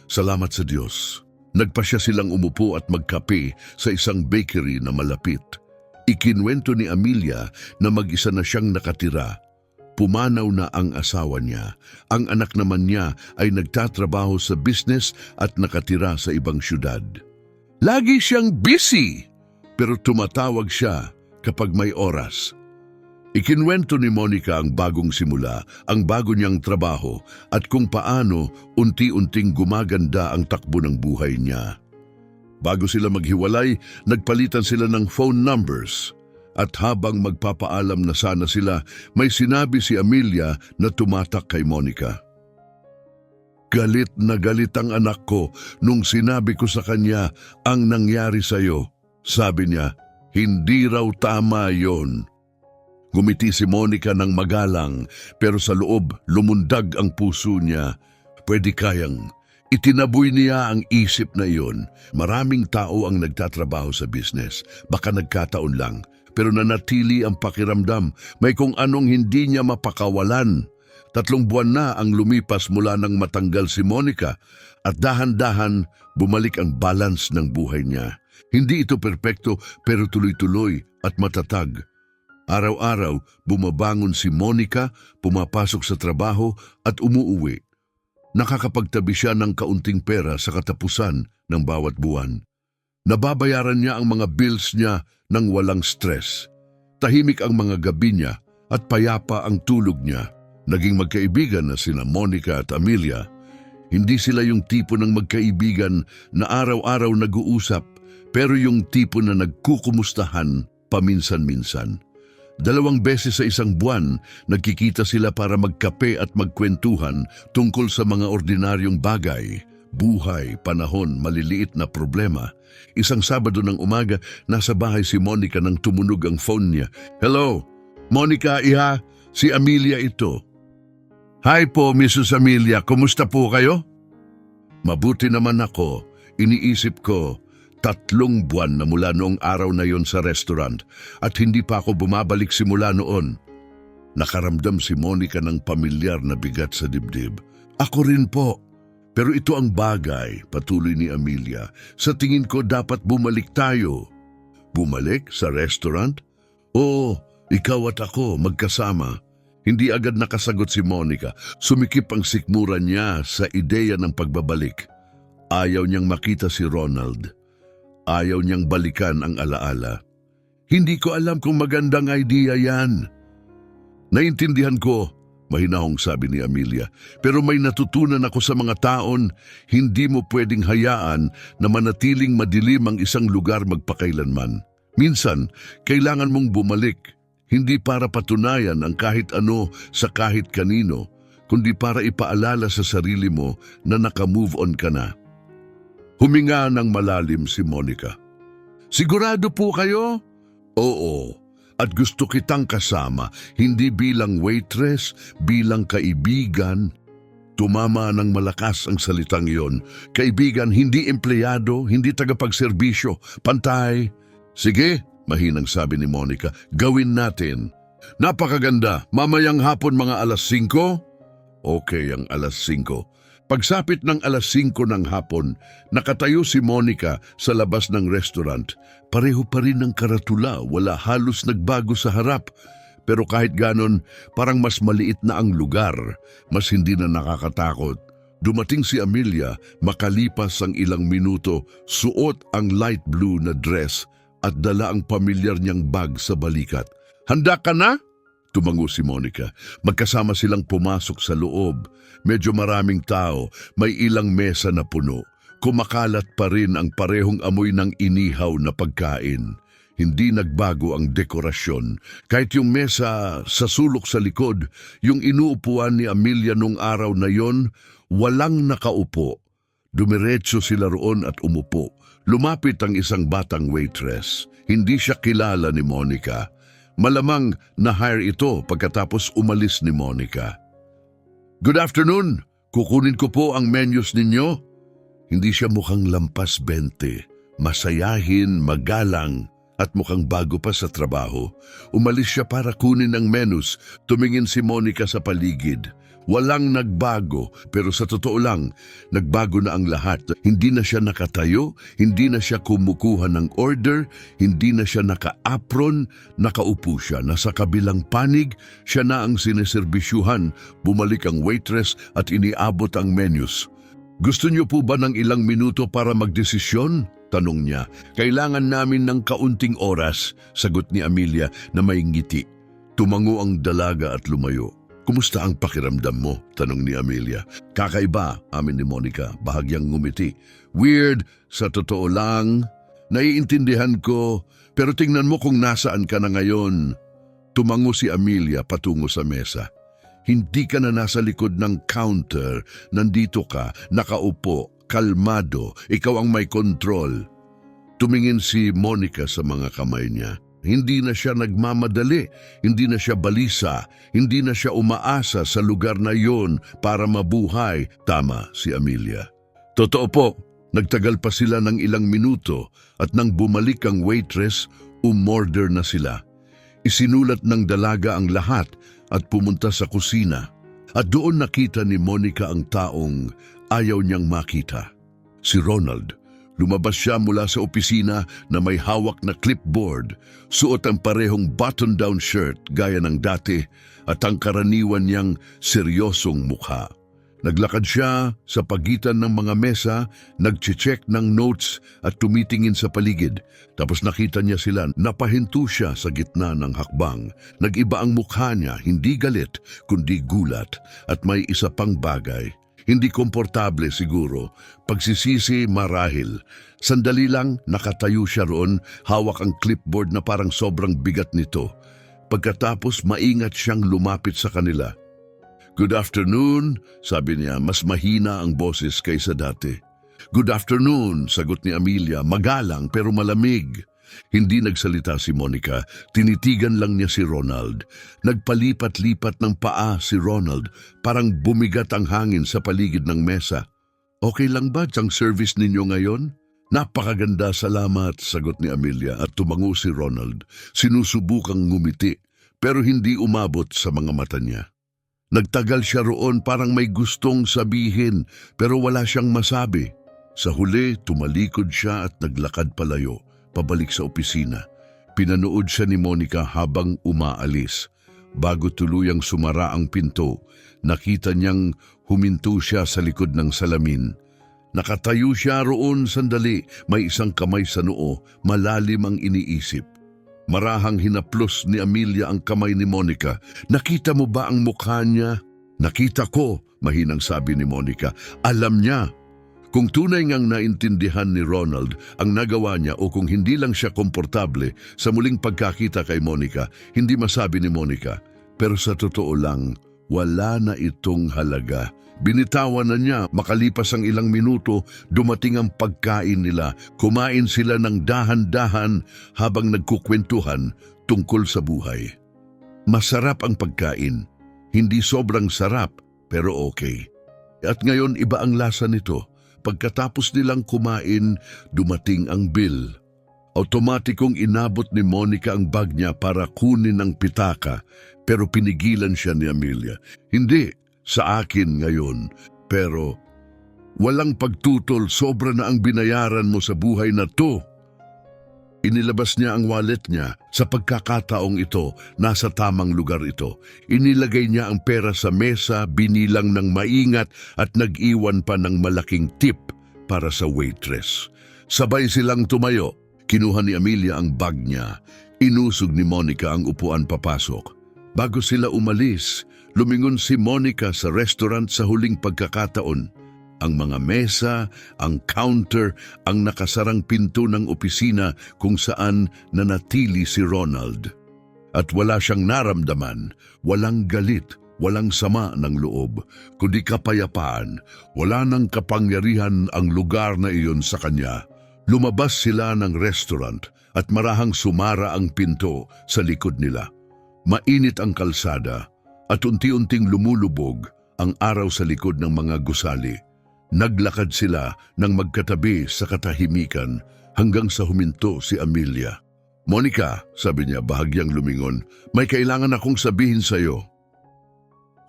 Salamat sa Diyos. Nagpasya silang umupo at magkape sa isang bakery na malapit. Ikinwento ni Amelia na mag-isa na siyang nakatira. Pumanaw na ang asawa niya. Ang anak naman niya ay nagtatrabaho sa business at nakatira sa ibang syudad. Lagi siyang busy, pero tumatawag siya kapag may oras. Ikinwento ni Monica ang bagong simula, ang bago niyang trabaho at kung paano unti-unting gumaganda ang takbo ng buhay niya. Bago sila maghiwalay, nagpalitan sila ng phone numbers. At habang magpapaalam na sana sila, may sinabi si Amelia na tumatak kay Monica. Galit na galit ang anak ko nung sinabi ko sa kanya ang nangyari sa'yo. Sabi niya, hindi raw tama yon. Gumiti si Monica ng magalang pero sa loob lumundag ang puso niya. Pwede kayang itinaboy niya ang isip na iyon. Maraming tao ang nagtatrabaho sa business. Baka nagkataon lang. Pero nanatili ang pakiramdam. May kung anong hindi niya mapakawalan. 3 buwan na ang lumipas mula nang matanggal si Monica at dahan-dahan bumalik ang balance ng buhay niya. Hindi ito perpekto pero tuloy-tuloy at matatag. Araw-araw bumabangon si Monica, pumapasok sa trabaho at umuuwi. Nakakapagtabi siya ng kaunting pera sa katapusan ng bawat buwan. Nababayaran niya ang mga bills niya ng walang stress. Tahimik ang mga gabi niya at payapa ang tulog niya. Naging magkaibigan na sina Monica at Amelia. Hindi sila yung tipo ng magkaibigan na araw-araw nag-uusap, pero yung tipo na nagkukumustahan paminsan-minsan. 2 beses sa isang buwan, nagkikita sila para magkape at magkwentuhan tungkol sa mga ordinaryong bagay, buhay, panahon, maliliit na problema. Isang Sabado ng umaga, nasa bahay si Monica nang tumunog ang phone niya. "Hello, Monica, iha, si Amelia ito." "Hi po, Mrs. Amelia, kumusta po kayo?" "Mabuti naman ako. Iniisip ko, 3 buwan na mula noong araw na yon sa restaurant at hindi pa ako bumabalik simula noon." Nakaramdam si Monica ng pamilyar na bigat sa dibdib. "Ako rin po. Pero ito ang bagay," patuloy ni Amelia. "Sa tingin ko dapat bumalik tayo." "Bumalik? Sa restaurant?" "Oo, ikaw at ako magkasama." Hindi agad nakasagot si Monica. Sumikip ang sikmura niya sa ideya ng pagbabalik. Ayaw niyang makita si Ronald. Ayaw niyang balikan ang alaala. "Hindi ko alam kung magandang idea yan." "Naintindihan ko," mahinahong sabi ni Amelia. "Pero may natutunan ako sa mga taon, hindi mo pwedeng hayaan na manatiling madilim ang isang lugar magpakailanman. Minsan, kailangan mong bumalik. Hindi para patunayan ang kahit ano sa kahit kanino, kundi para ipaalala sa sarili mo na naka-move on ka na." Huminga ng malalim si Monica. "Sigurado po kayo?" "Oo, at gusto kitang kasama, hindi bilang waitress, bilang kaibigan." Tumama ng malakas ang salitang iyon. Kaibigan, hindi empleyado, hindi tagapagserbisyo, pantay. "Sige," mahinang sabi ni Monica, "gawin natin." "Napakaganda, mamayang hapon mga 5:00? Okay, ang 5:00. Pagsapit ng 5:00 ng hapon, nakatayo si Monica sa labas ng restaurant. Pareho pa rin ang karatula, wala halos nagbago sa harap. Pero kahit ganon, parang mas maliit na ang lugar, mas hindi na nakakatakot. Dumating si Amelia, makalipas ang ilang minuto, suot ang light blue na dress at dala ang pamilyar niyang bag sa balikat. "Handa ka na?" Tumango si Monica. Magkasama silang pumasok sa loob. Medyo maraming tao, may ilang mesa na puno. Kumakalat pa rin ang parehong amoy ng inihaw na pagkain. Hindi nagbago ang dekorasyon. Kahit yung mesa sa sulok sa likod, yung inuupuan ni Amelia nung araw na yon, walang nakaupo. Dumiretso sila roon at umupo. Lumapit ang isang batang waitress. Hindi siya kilala ni Monica. Malamang na-hire ito pagkatapos umalis ni Monica. "Good afternoon. Kukunin ko po ang menus ninyo." Hindi siya mukhang lampas 20. Masayahin, magalang, at mukhang bago pa sa trabaho. Umalis siya para kunin ang menus. Tumingin si Monica sa paligid. Walang nagbago, pero sa totoo lang, nagbago na ang lahat. Hindi na siya nakatayo, hindi na siya kumukuha ng order, hindi na siya naka-apron, nakaupo siya. Nasa kabilang panig, siya na ang sineserbisyuhan. Bumalik ang waitress at iniabot ang menus. "Gusto niyo po ba ng ilang minuto para magdesisyon?" tanong niya. "Kailangan namin ng kaunting oras," sagot ni Amelia na may ngiti. Tumango ang dalaga at lumayo. "Kumusta ang pakiramdam mo?" tanong ni Amelia. "Kakaiba," amin ni Monica, bahagyang ngumiti. "Weird, sa totoo lang. Naiintindihan ko, pero tingnan mo kung nasaan ka na ngayon." Tumango si Amelia patungo sa mesa. "Hindi ka na nasa likod ng counter. Nandito ka, nakaupo, kalmado, ikaw ang may kontrol." Tumingin si Monica sa mga kamay niya. Hindi na siya nagmamadali, hindi na siya balisa, hindi na siya umaasa sa lugar na yon para mabuhay. Tama si Amelia. Totoo po, nagtagal pa sila ng ilang minuto at nang bumalik ang waitress, umorder na sila. Isinulat ng dalaga ang lahat at pumunta sa kusina. At doon nakita ni Monica ang taong ayaw niyang makita. Si Ronald. Lumabas siya mula sa opisina na may hawak na clipboard, suot ang parehong button-down shirt gaya ng dati at ang karaniwan niyang seryosong mukha. Naglakad siya sa pagitan ng mga mesa, nagche-check ng notes at tumitingin sa paligid. Tapos nakita niya sila, napahinto siya sa gitna ng hakbang. Nag-iba ang mukha niya, hindi galit, kundi gulat. At may isa pang bagay. Hindi komportable siguro, pagsisisi marahil. Sandali lang nakatayo siya roon, hawak ang clipboard na parang sobrang bigat nito. Pagkatapos maingat siyang lumapit sa kanila. "Good afternoon," sabi niya, mas mahina ang boses kaysa dati. "Good afternoon," sagot ni Amelia, magalang pero malamig. Hindi nagsalita si Monica, tinitigan lang niya si Ronald. Nagpalipat-lipat ng paa si Ronald, parang bumigat ang hangin sa paligid ng mesa. "Okay lang ba ang service ninyo ngayon?" "Napakaganda, salamat," sagot ni Amelia at tumango si Ronald. Sinusubukang ngumiti, pero hindi umabot sa mga mata niya. Nagtagal siya roon parang may gustong sabihin, pero wala siyang masabi. Sa huli, tumalikod siya at naglakad palayo, pabalik sa opisina. Pinanood siya ni Monica habang umaalis. Bago tuluyang sumara ang pinto, nakita niyang huminto siya sa likod ng salamin. Nakatayo siya roon sandali, may isang kamay sa noo, malalim ang iniisip. Marahang hinaplos ni Amelia ang kamay ni Monica. "Nakita mo ba ang mukha niya?" "Nakita ko," mahinang sabi ni Monica. Alam niya. Kung tunay ngang naintindihan ni Ronald ang nagawa niya o kung hindi lang siya komportable sa muling pagkakita kay Monica, hindi masabi ni Monica. Pero sa totoo lang, wala na itong halaga. Binitawan na niya, makalipas ang ilang minuto, dumating ang pagkain nila. Kumain sila ng dahan-dahan habang nagkukwentuhan tungkol sa buhay. Masarap ang pagkain. Hindi sobrang sarap, pero okay. At ngayon iba ang lasa nito. Pagkatapos nilang kumain, dumating ang bill. Automatikong inabot ni Monica ang bag niya para kunin ang pitaka, pero pinigilan siya ni Amelia. "Hindi, sa akin ngayon, pero walang pagtutol, sobra na ang binayaran mo sa buhay na to." Inilabas niya ang wallet niya. Sa pagkakataong ito, nasa tamang lugar ito. Inilagay niya ang pera sa mesa, binilang ng maingat at nag-iwan pa ng malaking tip para sa waitress. Sabay silang tumayo. Kinuha ni Amelia ang bag niya. Inusog ni Monica ang upuan papasok. Bago sila umalis, lumingon si Monica sa restaurant sa huling pagkakataon. Ang mga mesa, ang counter, ang nakasarang pinto ng opisina kung saan nanatili si Ronald. At wala siyang naramdaman, walang galit, walang sama ng loob, kundi kapayapaan. Wala nang kapangyarihan ang lugar na iyon sa kanya. Lumabas sila ng restaurant at marahang sumara ang pinto sa likod nila. Mainit ang kalsada at unti-unting lumulubog ang araw sa likod ng mga gusali. Naglakad sila ng magkatabi sa katahimikan hanggang sa huminto si Amelia. "Monica," sabi niya bahagyang lumingon, "may kailangan akong sabihin sa iyo."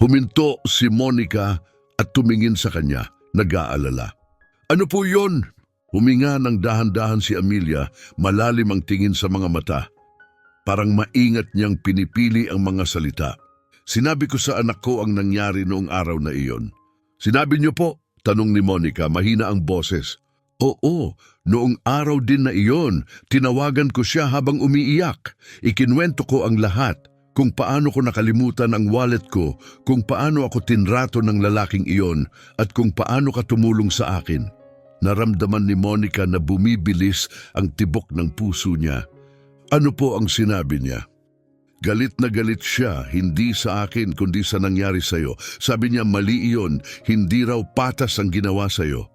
Huminto si Monica at tumingin sa kanya, nag-aalala. "Ano po yon?" Huminga ng dahan-dahan si Amelia, malalim ang tingin sa mga mata. Parang maingat niyang pinipili ang mga salita. "Sinabi ko sa anak ko ang nangyari noong araw na iyon." "Sinabi niyo po?" tanong ni Monica, mahina ang boses. "Oo, noong araw din na iyon, tinawagan ko siya habang umiiyak. Ikinwento ko ang lahat, kung paano ko nakalimutan ang wallet ko, kung paano ako tinrato ng lalaking iyon, at kung paano ka tumulong sa akin." Naramdaman ni Monica na bumibilis ang tibok ng puso niya. Ano po ang sinabi niya? Galit na galit siya, hindi sa akin kundi sa nangyari sa'yo. Sabi niya mali iyon, hindi raw patas ang ginawa sa'yo.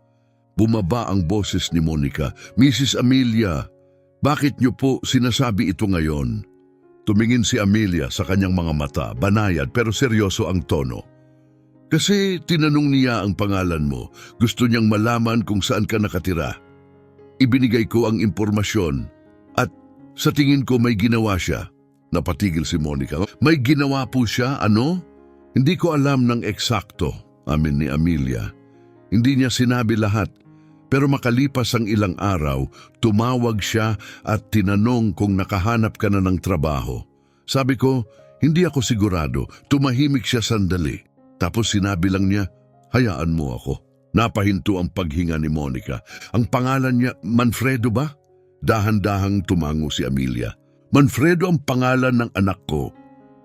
Bumaba ang boses ni Monica. "Mrs. Amelia, bakit niyo po sinasabi ito ngayon?" Tumingin si Amelia sa kanyang mga mata, banayad pero seryoso ang tono. "Kasi tinanong niya ang pangalan mo. Gusto niyang malaman kung saan ka nakatira. Ibinigay ko ang impormasyon at sa tingin ko may ginawa siya." Napatigil si Monica. "May ginawa po siya, ano?" Hindi ko alam ng eksakto, amin ni Amelia. Hindi niya sinabi lahat, pero makalipas ang ilang araw, tumawag siya at tinanong kung nakahanap ka na ng trabaho. Sabi ko, hindi ako sigurado. Tumahimik siya sandali. Tapos sinabi lang niya, hayaan mo ako. Napahinto ang paghinga ni Monica. Ang pangalan niya, Manfredo ba? Dahan-dahang tumango si Amelia. Manfredo ang pangalan ng anak ko.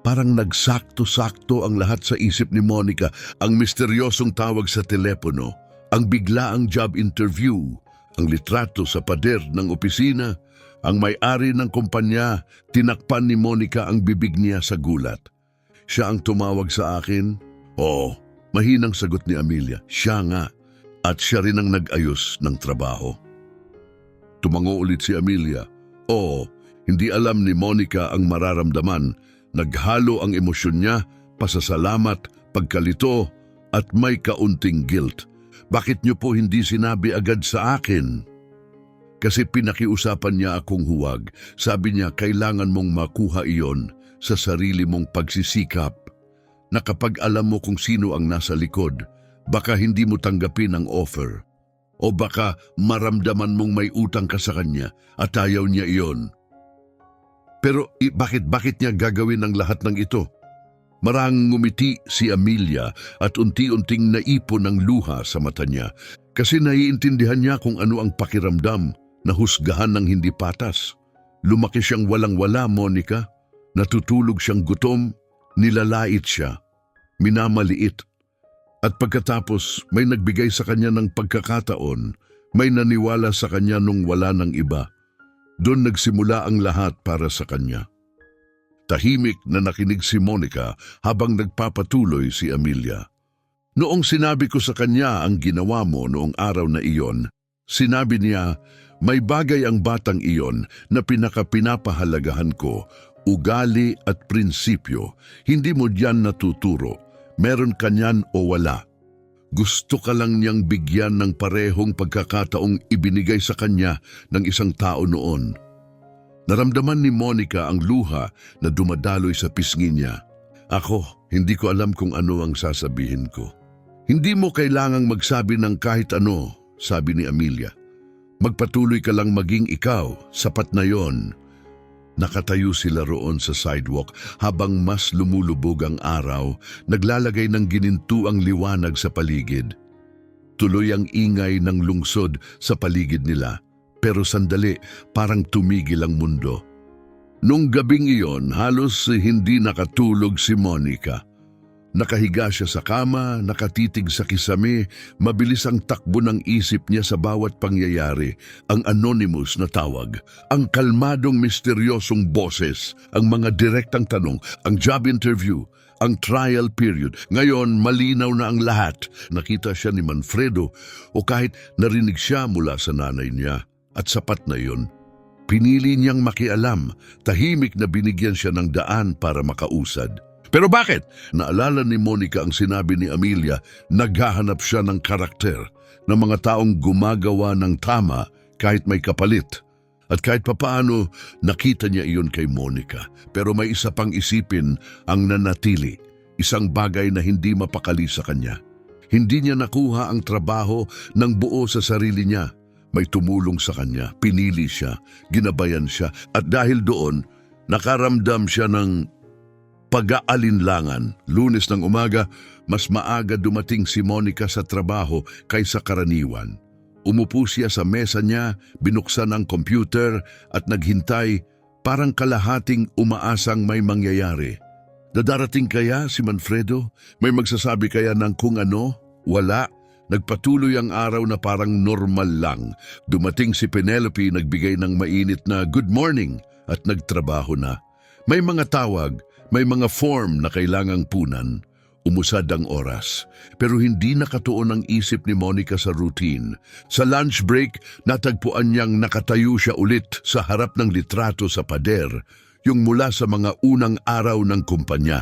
Parang nagsakto-sakto ang lahat sa isip ni Monica. Ang misteryosong tawag sa telepono, ang biglaang job interview, ang litrato sa pader ng opisina, ang may-ari ng kumpanya. Tinakpan ni Monica ang bibig niya sa gulat. Siya ang tumawag sa akin? Oo, mahinang sagot ni Amelia. Siya nga. At siya rin ang nag-ayos ng trabaho. Tumango ulit si Amelia. Oo, hindi alam ni Monica ang mararamdaman. Naghalo ang emosyon niya, pasasalamat, pagkalito, at may kaunting guilt. Bakit niyo po hindi sinabi agad sa akin? Kasi pinakiusapan niya akong huwag. Sabi niya, kailangan mong makuha iyon sa sarili mong pagsisikap. Na kapag alam mo kung sino ang nasa likod, baka hindi mo tanggapin ang offer. O baka maramdaman mong may utang ka sa kanya at ayaw niya iyon. Pero bakit niya gagawin ang lahat ng ito? Marang ngumiti si Amelia at unti-unting naipon ang luha sa mata niya kasi naiintindihan niya kung ano ang pakiramdam na husgahan ng hindi patas. Lumaki siyang walang-wala, Monica. Natutulog siyang gutom, nilalait siya, minamaliit. At pagkatapos may nagbigay sa kanya ng pagkakataon, may naniwala sa kanya nung wala ng iba. Doon nagsimula ang lahat para sa kanya. Tahimik na nakinig si Monica habang nagpapatuloy si Amelia. Noong sinabi ko sa kanya ang ginawa mo noong araw na iyon, sinabi niya, may bagay ang batang iyon na pinakapahalagahan ko, ugali at prinsipyo. Hindi mo diyan natuturo. Meron ka niyan o wala. Gusto ka lang niyang bigyan ng parehong pagkakataong ibinigay sa kanya ng isang tao noon. Naramdaman ni Monica ang luha na dumadaloy sa pisngi niya. Ako, hindi ko alam kung ano ang sasabihin ko. Hindi mo kailangang magsabi ng kahit ano, sabi ni Amelia. Magpatuloy ka lang maging ikaw, sapat na yon. Nakatayo sila roon sa sidewalk habang mas lumulubog ang araw, naglalagay ng ginintuang liwanag sa paligid. Tuloy ang ingay ng lungsod sa paligid nila, pero sandali parang tumigil ang mundo. Nung gabing iyon, halos hindi nakatulog si Monica. Nakahiga siya sa kama, nakatitig sa kisame, mabilis ang takbo ng isip niya sa bawat pangyayari, ang anonymous na tawag, ang kalmadong misteryosong boses, ang mga direktang tanong, ang job interview, ang trial period. Ngayon, malinaw na ang lahat. Nakita siya ni Manfredo o kahit narinig siya mula sa nanay niya. At sapat na yun. Pinili niyang makialam, tahimik na binigyan siya ng daan para makausad. Pero bakit? Naalala ni Monica ang sinabi ni Amelia, naghahanap siya ng karakter, ng mga taong gumagawa ng tama kahit may kapalit. At kahit papaano, nakita niya iyon kay Monica. Pero may isa pang isipin ang nanatili, isang bagay na hindi mapakali sa kanya. Hindi niya nakuha ang trabaho ng buo sa sarili niya. May tumulong sa kanya, pinili siya, ginabayan siya, at dahil doon, nakaramdam siya ng pag-aalinlangan. Lunes ng umaga, mas maaga dumating si Monica sa trabaho kaysa karaniwan. Umupo siya sa mesa niya, binuksan ang computer at naghintay, parang kalahating umaasang may mangyayari. Dadarating kaya si Manfredo? May magsasabi kaya ng kung ano? Wala. Nagpatuloy ang araw na parang normal lang. Dumating si Penelope, nagbigay ng mainit na good morning at nagtrabaho na. May mga tawag, may mga form na kailangang punan. Umusad ang oras, pero hindi nakatuon ang isip ni Monica sa routine. Sa lunch break, natagpuan niyang nakatayo siya ulit sa harap ng litrato sa pader, yung mula sa mga unang araw ng kumpanya.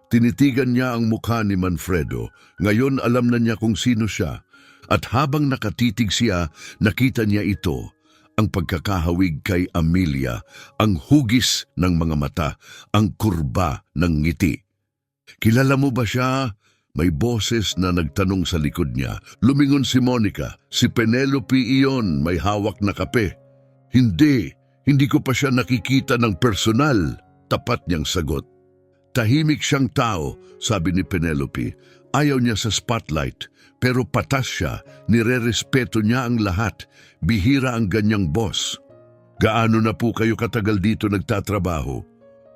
Tinitigan niya ang mukha ni Manfredo. Ngayon alam na niya kung sino siya. At habang nakatitig siya, nakita niya ito. Ang pagkakahawig kay Amelia, ang hugis ng mga mata, ang kurba ng ngiti. Kilala mo ba siya? May boses na nagtanong sa likod niya. Lumingon si Monica. Si Penelope iyon, may hawak na kape. Hindi ko pa siya nakikita ng personal. Tapat niyang sagot. Tahimik siyang tao, sabi ni Penelope. Ayaw niya sa spotlight, pero patas siya, nire-respeto niya ang lahat. Bihira ang ganyang boss. Gaano na po kayo katagal dito nagtatrabaho?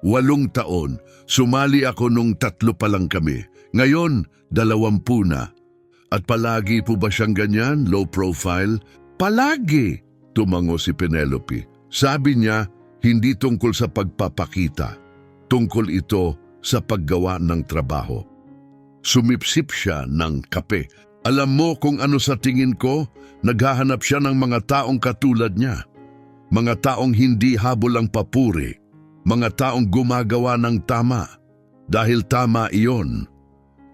8 taon. Sumali ako nung 3 pa lang kami. Ngayon, 20 na. At palagi po ba siyang ganyan, low profile? Palagi, tumango si Penelope. Sabi niya, hindi tungkol sa pagpapakita. Tungkol ito sa paggawa ng trabaho. Sumipsip siya ng kape. Alam mo kung ano sa tingin ko? Naghahanap siya ng mga taong katulad niya. Mga taong hindi habol ang papuri. Mga taong gumagawa ng tama. Dahil tama iyon.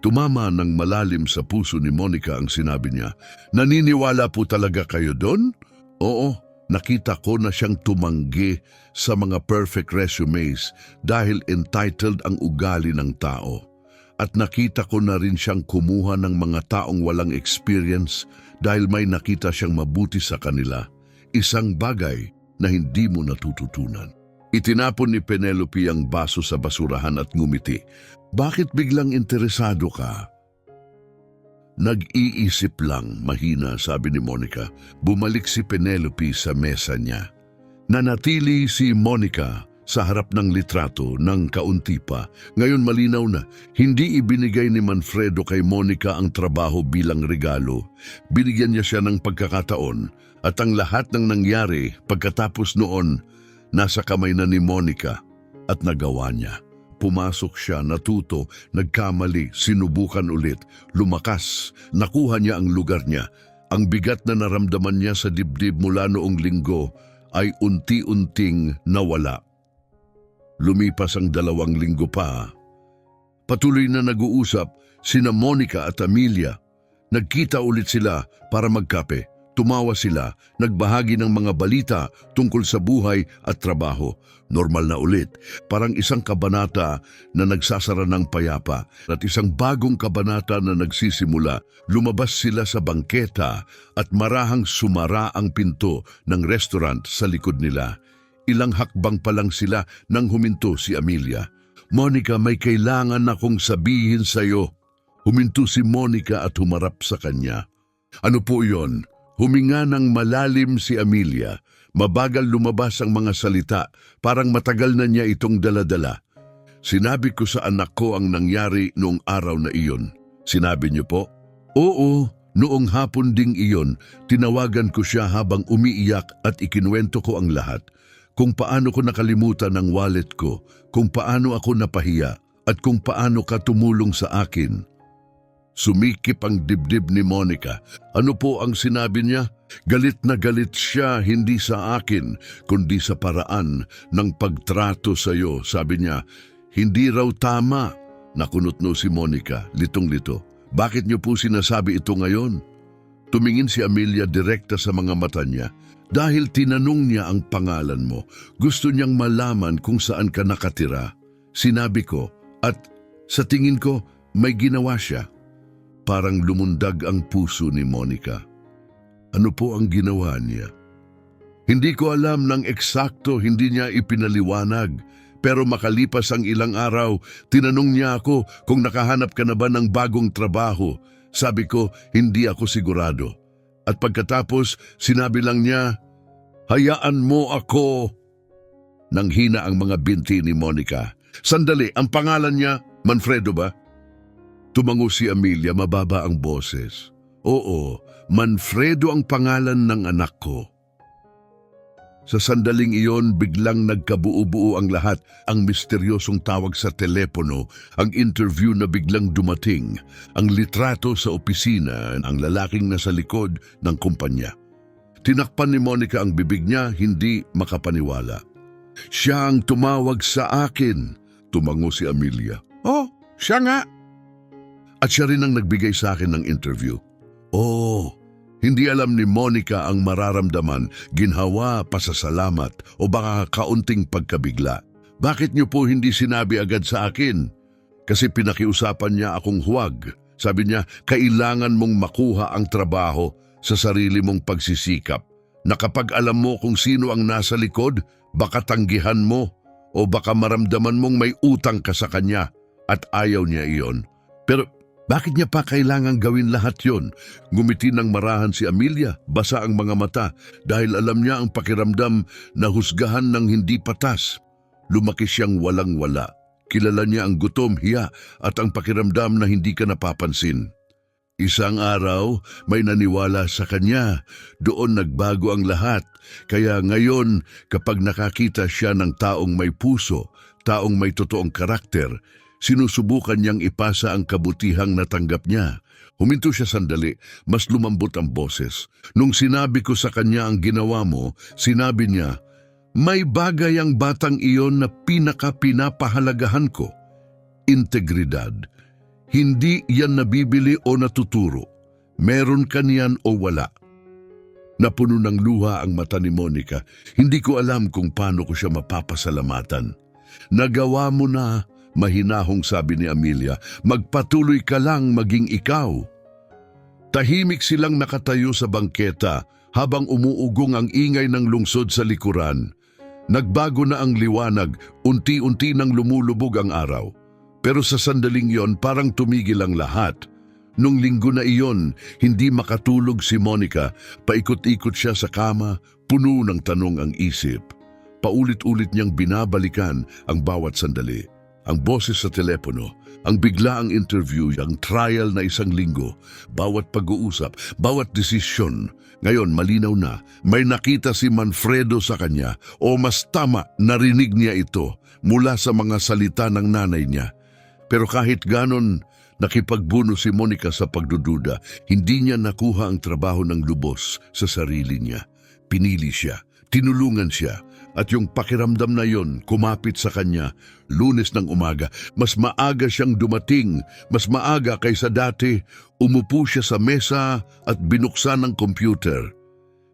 Tumama ng malalim sa puso ni Monica ang sinabi niya. Naniniwala po talaga kayo doon? Oo, nakita ko na siyang tumanggi sa mga perfect resumes dahil entitled ang ugali ng tao. At nakita ko na rin siyang kumuha ng mga taong walang experience dahil may nakita siyang mabuti sa kanila. Isang bagay na hindi mo natututunan. Itinapon ni Penelope ang baso sa basurahan at ngumiti. Bakit biglang interesado ka? Nag-iisip lang, mahina, sabi ni Monica. Bumalik si Penelope sa mesa niya. Nanatili si Monica sa harap ng litrato ng kaunti pa. Ngayon malinaw na, hindi ibinigay ni Manfredo kay Monica ang trabaho bilang regalo. Binigyan niya siya ng pagkakataon at ang lahat ng nangyari pagkatapos noon, nasa kamay na ni Monica at nagawa niya. Pumasok siya, natuto, nagkamali, sinubukan ulit, lumakas, nakuha niya ang lugar niya. Ang bigat na naramdaman niya sa dibdib mula noong linggo ay unti-unting nawala. Lumipas ang 2 linggo pa. Patuloy na nag-uusap sina Monica at Amelia. Nagkita ulit sila para magkape. Tumawa sila, nagbahagi ng mga balita tungkol sa buhay at trabaho. Normal na ulit, parang isang kabanata na nagsasara ng payapa at isang bagong kabanata na nagsisimula. Lumabas sila sa bangketa at marahang sumara ang pinto ng restaurant sa likod nila. Ilang hakbang pa lang sila nang huminto si Amelia. Monica, may kailangan akong sabihin sa'yo. Huminto si Monica at humarap sa kanya. Ano po yon? Huminga ng malalim si Amelia. Mabagal lumabas ang mga salita, parang matagal na niya itong daladala. Sinabi ko sa anak ko ang nangyari noong araw na iyon. Sinabi niyo po? Oo, noong hapon ding iyon, tinawagan ko siya habang umiiyak at ikinuwento ko ang lahat. Kung paano ko nakalimutan ang wallet ko, kung paano ako napahiya, at kung paano ka tumulong sa akin. Sumikip ang dibdib ni Monica. Ano po ang sinabi niya? Galit na galit siya, hindi sa akin, kundi sa paraan ng pagtrato sa iyo. Sabi niya, hindi raw tama. Nakunotno si Monica, litong-lito. Bakit niyo po sinasabi ito ngayon? Tumingin si Amelia direkta sa mga mata niya. Dahil tinanong niya ang pangalan mo, gusto niyang malaman kung saan ka nakatira. Sinabi ko, at sa tingin ko, may ginawa siya. Parang lumundag ang puso ni Monica. Ano po ang ginawa niya? Hindi ko alam ng eksakto, hindi niya ipinaliwanag. Pero makalipas ang ilang araw, tinanong niya ako kung nakahanap ka na ba ng bagong trabaho. Sabi ko, hindi ako sigurado. At pagkatapos, sinabi lang niya, hayaan mo ako. Nang hina ang mga binti ni Monica. Sandali, ang pangalan niya, Manfredo ba? Tumango si Amelia, mababa ang boses. Oo, Manfredo ang pangalan ng anak ko. Sa sandaling iyon, biglang nagkabuo-buo ang lahat, ang misteryosong tawag sa telepono, ang interview na biglang dumating, ang litrato sa opisina, ang lalaking nasa likod ng kumpanya. Tinakpan ni Monica ang bibig niya, hindi makapaniwala. Siya ang tumawag sa akin, tumango si Amelia. Oh, siya nga. At siya rin ang nagbigay sa akin ng interview. Oh, hindi alam ni Monica ang mararamdaman, ginhawa, pasasalamat o baka kaunting pagkabigla. Bakit niyo po hindi sinabi agad sa akin? Kasi pinakiusapan niya akong huwag. Sabi niya, kailangan mong makuha ang trabaho sa sarili mong pagsisikap. Na kapag alam mo kung sino ang nasa likod, baka tanggihan mo o baka maramdaman mong may utang ka sa kanya at ayaw niya iyon. Pero bakit niya pa kailangang gawin lahat yon? Ngumiti ng marahan si Amelia, basa ang mga mata dahil alam niya ang pakiramdam na husgahan ng hindi patas. Lumaki siyang walang-wala. Kilala niya ang gutom, hiya at ang pakiramdam na hindi ka napapansin. Isang araw, may naniwala sa kanya. Doon nagbago ang lahat. Kaya ngayon, kapag nakakita siya ng taong may puso, taong may totoong karakter, sinusubukan niyang ipasa ang kabutihang natanggap niya. Huminto siya sandali, mas lumambot ang boses. Nung sinabi ko sa kanya ang ginawa mo, sinabi niya, may bagay ang batang iyon na pinaka-pinapahalagahan ko. Integridad. Hindi yan nabibili o natuturo. Meron ka niyan o wala. Napuno ng luha ang mata ni Monica. Hindi ko alam kung paano ko siya mapapasalamatan. Nagawa mo na, mahinahong sabi ni Amelia. Magpatuloy ka lang maging ikaw. Tahimik silang nakatayo sa bangketa habang umuugong ang ingay ng lungsod sa likuran. Nagbago na ang liwanag, unti-unti nang lumulubog ang araw. Pero sa sandaling yon parang tumigil ang lahat. Nung linggo na iyon, hindi makatulog si Monica. Paikot-ikot siya sa kama, puno ng tanong ang isip. Paulit-ulit niyang binabalikan ang bawat sandali. Ang boses sa telepono, ang biglaang interview, ang trial na isang linggo, bawat pag-uusap, bawat desisyon. Ngayon, malinaw na, may nakita si Manfredo sa kanya o mas tama, narinig niya ito mula sa mga salita ng nanay niya. Pero kahit ganon, nakipagbuno si Monica sa pagdududa. Hindi niya nakuha ang trabaho ng lubos sa sarili niya. Pinili siya, tinulungan siya, at yung pakiramdam na yon kumapit sa kanya. Lunes ng umaga, mas maaga siyang dumating, mas maaga kaysa dati. Umupo siya sa mesa at binuksan ang computer.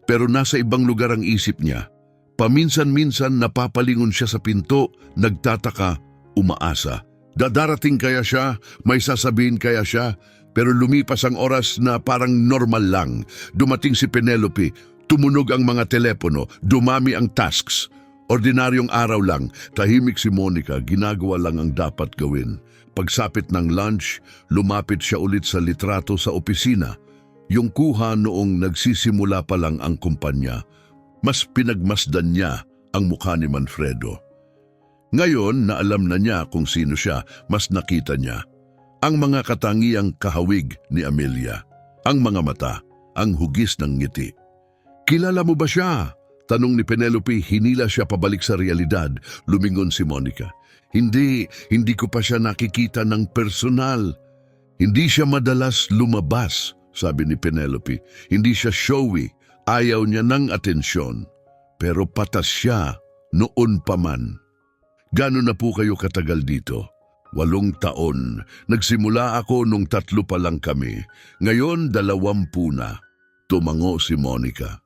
Pero nasa ibang lugar ang isip niya. Paminsan-minsan napapalingon siya sa pinto, nagtataka, umaasa. Dadarating kaya siya, may sasabihin kaya siya, pero lumipas ang oras na parang normal lang. Dumating si Penelope, tumunog ang mga telepono, dumami ang tasks. Ordinaryong araw lang, tahimik si Monica, ginagawa lang ang dapat gawin. Pagsapit ng lunch, lumapit siya ulit sa litrato sa opisina. Yung kuha noong nagsisimula pa lang ang kumpanya. Mas pinagmasdan niya ang mukha ni Manfredo. Ngayon na alam na niya kung sino siya, mas nakita niya ang mga katangiang kahawig ni Amelia, ang mga mata, ang hugis ng ngiti. Kilala mo ba siya? Tanong ni Penelope, hinila siya pabalik sa realidad. Lumingon si Monica. Hindi ko pa siya nakikita ng personal. Hindi siya madalas lumabas, sabi ni Penelope. Hindi siya showy, ayaw niya ng atensyon. Pero patas siya noon pa man. Gano'n na po kayo katagal dito? 8 taon. Nagsimula ako nung 3 pa lang kami. Ngayon 20 na. Tumango si Monica.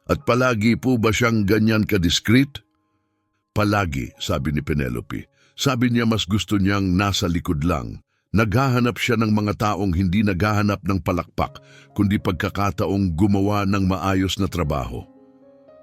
At palagi po ba siyang ganyan ka-discreet? Palagi, sabi ni Penelope. Sabi niya mas gusto niyang nasa likod lang. Naghahanap siya ng mga taong hindi naghahanap ng palakpak, kundi pagkakataong gumawa ng maayos na trabaho.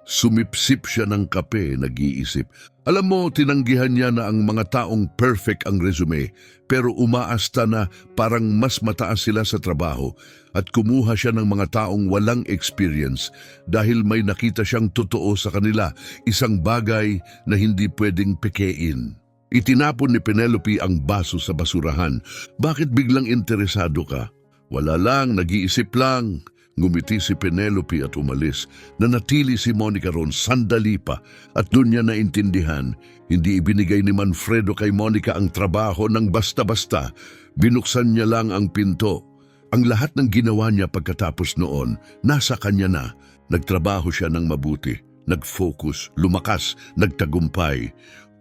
Sumipsip siya ng kape, nag-iisip. Alam mo, tinanggihan niya na ang mga taong perfect ang resume, pero umaasta na parang mas mataas sila sa trabaho at kumuha siya ng mga taong walang experience dahil may nakita siyang totoo sa kanila, isang bagay na hindi pwedeng pekein. Itinapon ni Penelope ang baso sa basurahan. Bakit biglang interesado ka? Wala lang, nag-iisip lang. Ngumiti si Penelope at umalis. Nanatili si Monica ron sandali pa at doon niya naintindihan. Hindi ibinigay ni Manfredo kay Monica ang trabaho ng basta-basta. Binuksan niya lang ang pinto. Ang lahat ng ginawa niya pagkatapos noon, nasa kanya na. Nagtrabaho siya ng mabuti, nag-focus, lumakas, nagtagumpay.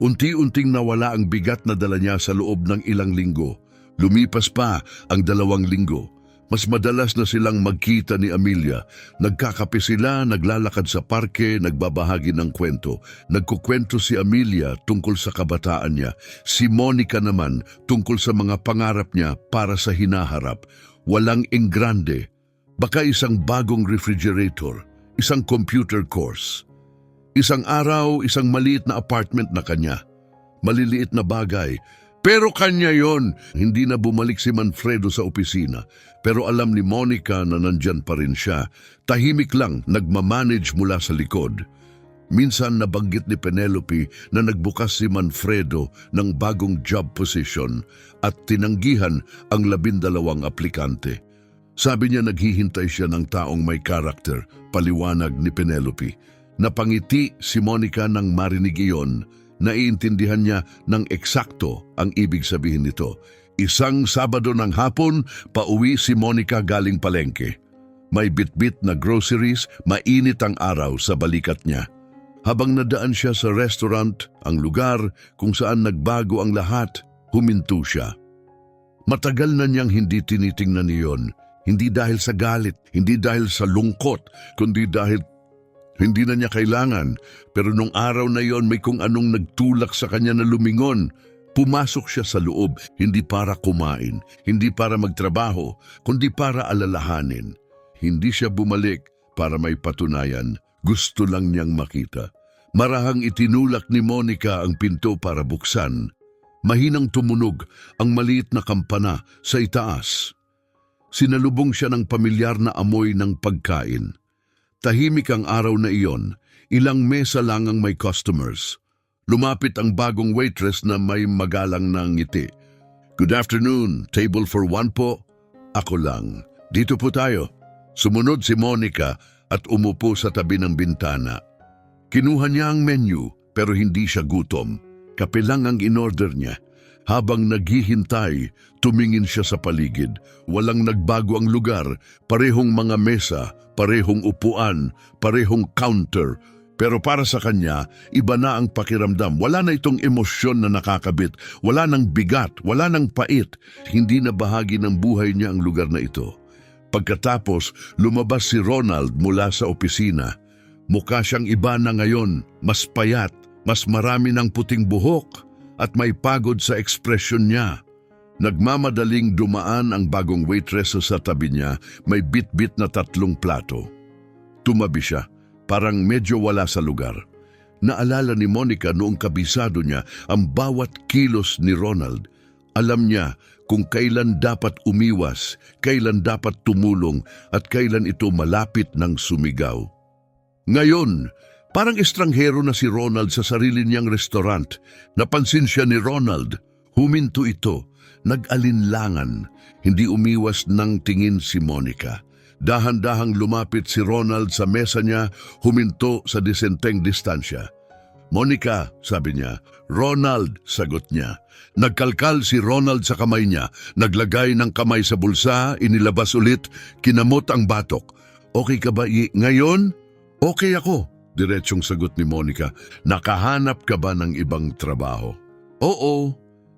Unti-unting nawala ang bigat na dala niya sa loob ng ilang linggo. Lumipas pa ang 2 linggo. Mas madalas na silang magkita ni Amelia. Nagkakape sila, naglalakad sa parke, nagbabahagi ng kwento. Nagkukwento si Amelia tungkol sa kabataan niya. Si Monica naman tungkol sa mga pangarap niya para sa hinaharap. Walang enggrande. Baka isang bagong refrigerator, isang computer course. Isang araw, isang maliit na apartment na kanya. Maliliit na bagay. Pero kanya yon. Hindi na bumalik si Manfredo sa opisina. Pero alam ni Monica na nandyan pa rin siya. Tahimik lang, nagmamanage mula sa likod. Minsan nabanggit ni Penelope na nagbukas si Manfredo ng bagong job position at tinanggihan ang 12 aplikante. Sabi niya naghihintay siya ng taong may karakter, paliwanag ni Penelope. Napangiti si Monica nang marinig iyon. Naiintindihan niya ng eksakto ang ibig sabihin nito. Isang Sabado ng hapon, pauwi si Monica galing palengke. May bitbit na groceries, mainit ang araw sa balikat niya. Habang nadaan siya sa restaurant, ang lugar kung saan nagbago ang lahat, huminto siya. Matagal na niyang hindi tinitingnan iyon. Hindi dahil sa galit, hindi dahil sa lungkot, kundi dahil hindi na niya kailangan, pero nung araw na yon may kung anong nagtulak sa kanya na lumingon. Pumasok siya sa loob, hindi para kumain, hindi para magtrabaho, kundi para alalahanin. Hindi siya bumalik para may patunayan, gusto lang niyang makita. Marahang itinulak ni Monica ang pinto para buksan. Mahinang tumunog ang maliit na kampana sa itaas. Sinalubong siya ng pamilyar na amoy ng pagkain. Tahimik ang araw na iyon, ilang mesa lang ang may customers. Lumapit ang bagong waitress na may magalang na ngiti. "Good afternoon, table for one po." "Ako lang. Dito po tayo." Sumunod si Monica at umupo sa tabi ng bintana. Kinuha niya ang menu pero hindi siya gutom. Kape lang ang in-order niya. Habang naghihintay, tumingin siya sa paligid. Walang nagbago ang lugar, parehong mga mesa, parehong upuan, parehong counter. Pero para sa kanya, iba na ang pakiramdam. Wala na itong emosyon na nakakabit. Wala nang bigat, wala nang pait. Hindi na bahagi ng buhay niya ang lugar na ito. Pagkatapos, lumabas si Ronald mula sa opisina. Mukha siyang iba na ngayon, mas payat, mas marami ng puting buhok, at may pagod sa ekspresyon niya. Nagmamadaling dumaan ang bagong waitress sa tabi niya, may bit-bit na 3 plato. Tumabi siya, parang medyo wala sa lugar. Naalala ni Monica noong kabisado niya ang bawat kilos ni Ronald. Alam niya kung kailan dapat umiwas, kailan dapat tumulong, at kailan ito malapit ng sumigaw. Ngayon, parang estranghero na si Ronald sa sarili niyang restaurant. Napansin siya ni Ronald. Huminto ito. Nag-alinlangan. Hindi umiwas ng tingin si Monica. Dahan-dahang lumapit si Ronald sa mesa niya, huminto sa disenteng distansya. "Monica," sabi niya. "Ronald," sagot niya. Nagkalkal si Ronald sa kamay niya. Naglagay ng kamay sa bulsa, inilabas ulit, kinamot ang batok. "Okay ka ba ngayon?" "Okay ako," diretsong sagot ni Monica. "Nakahanap ka ba ng ibang trabaho?" "Oo."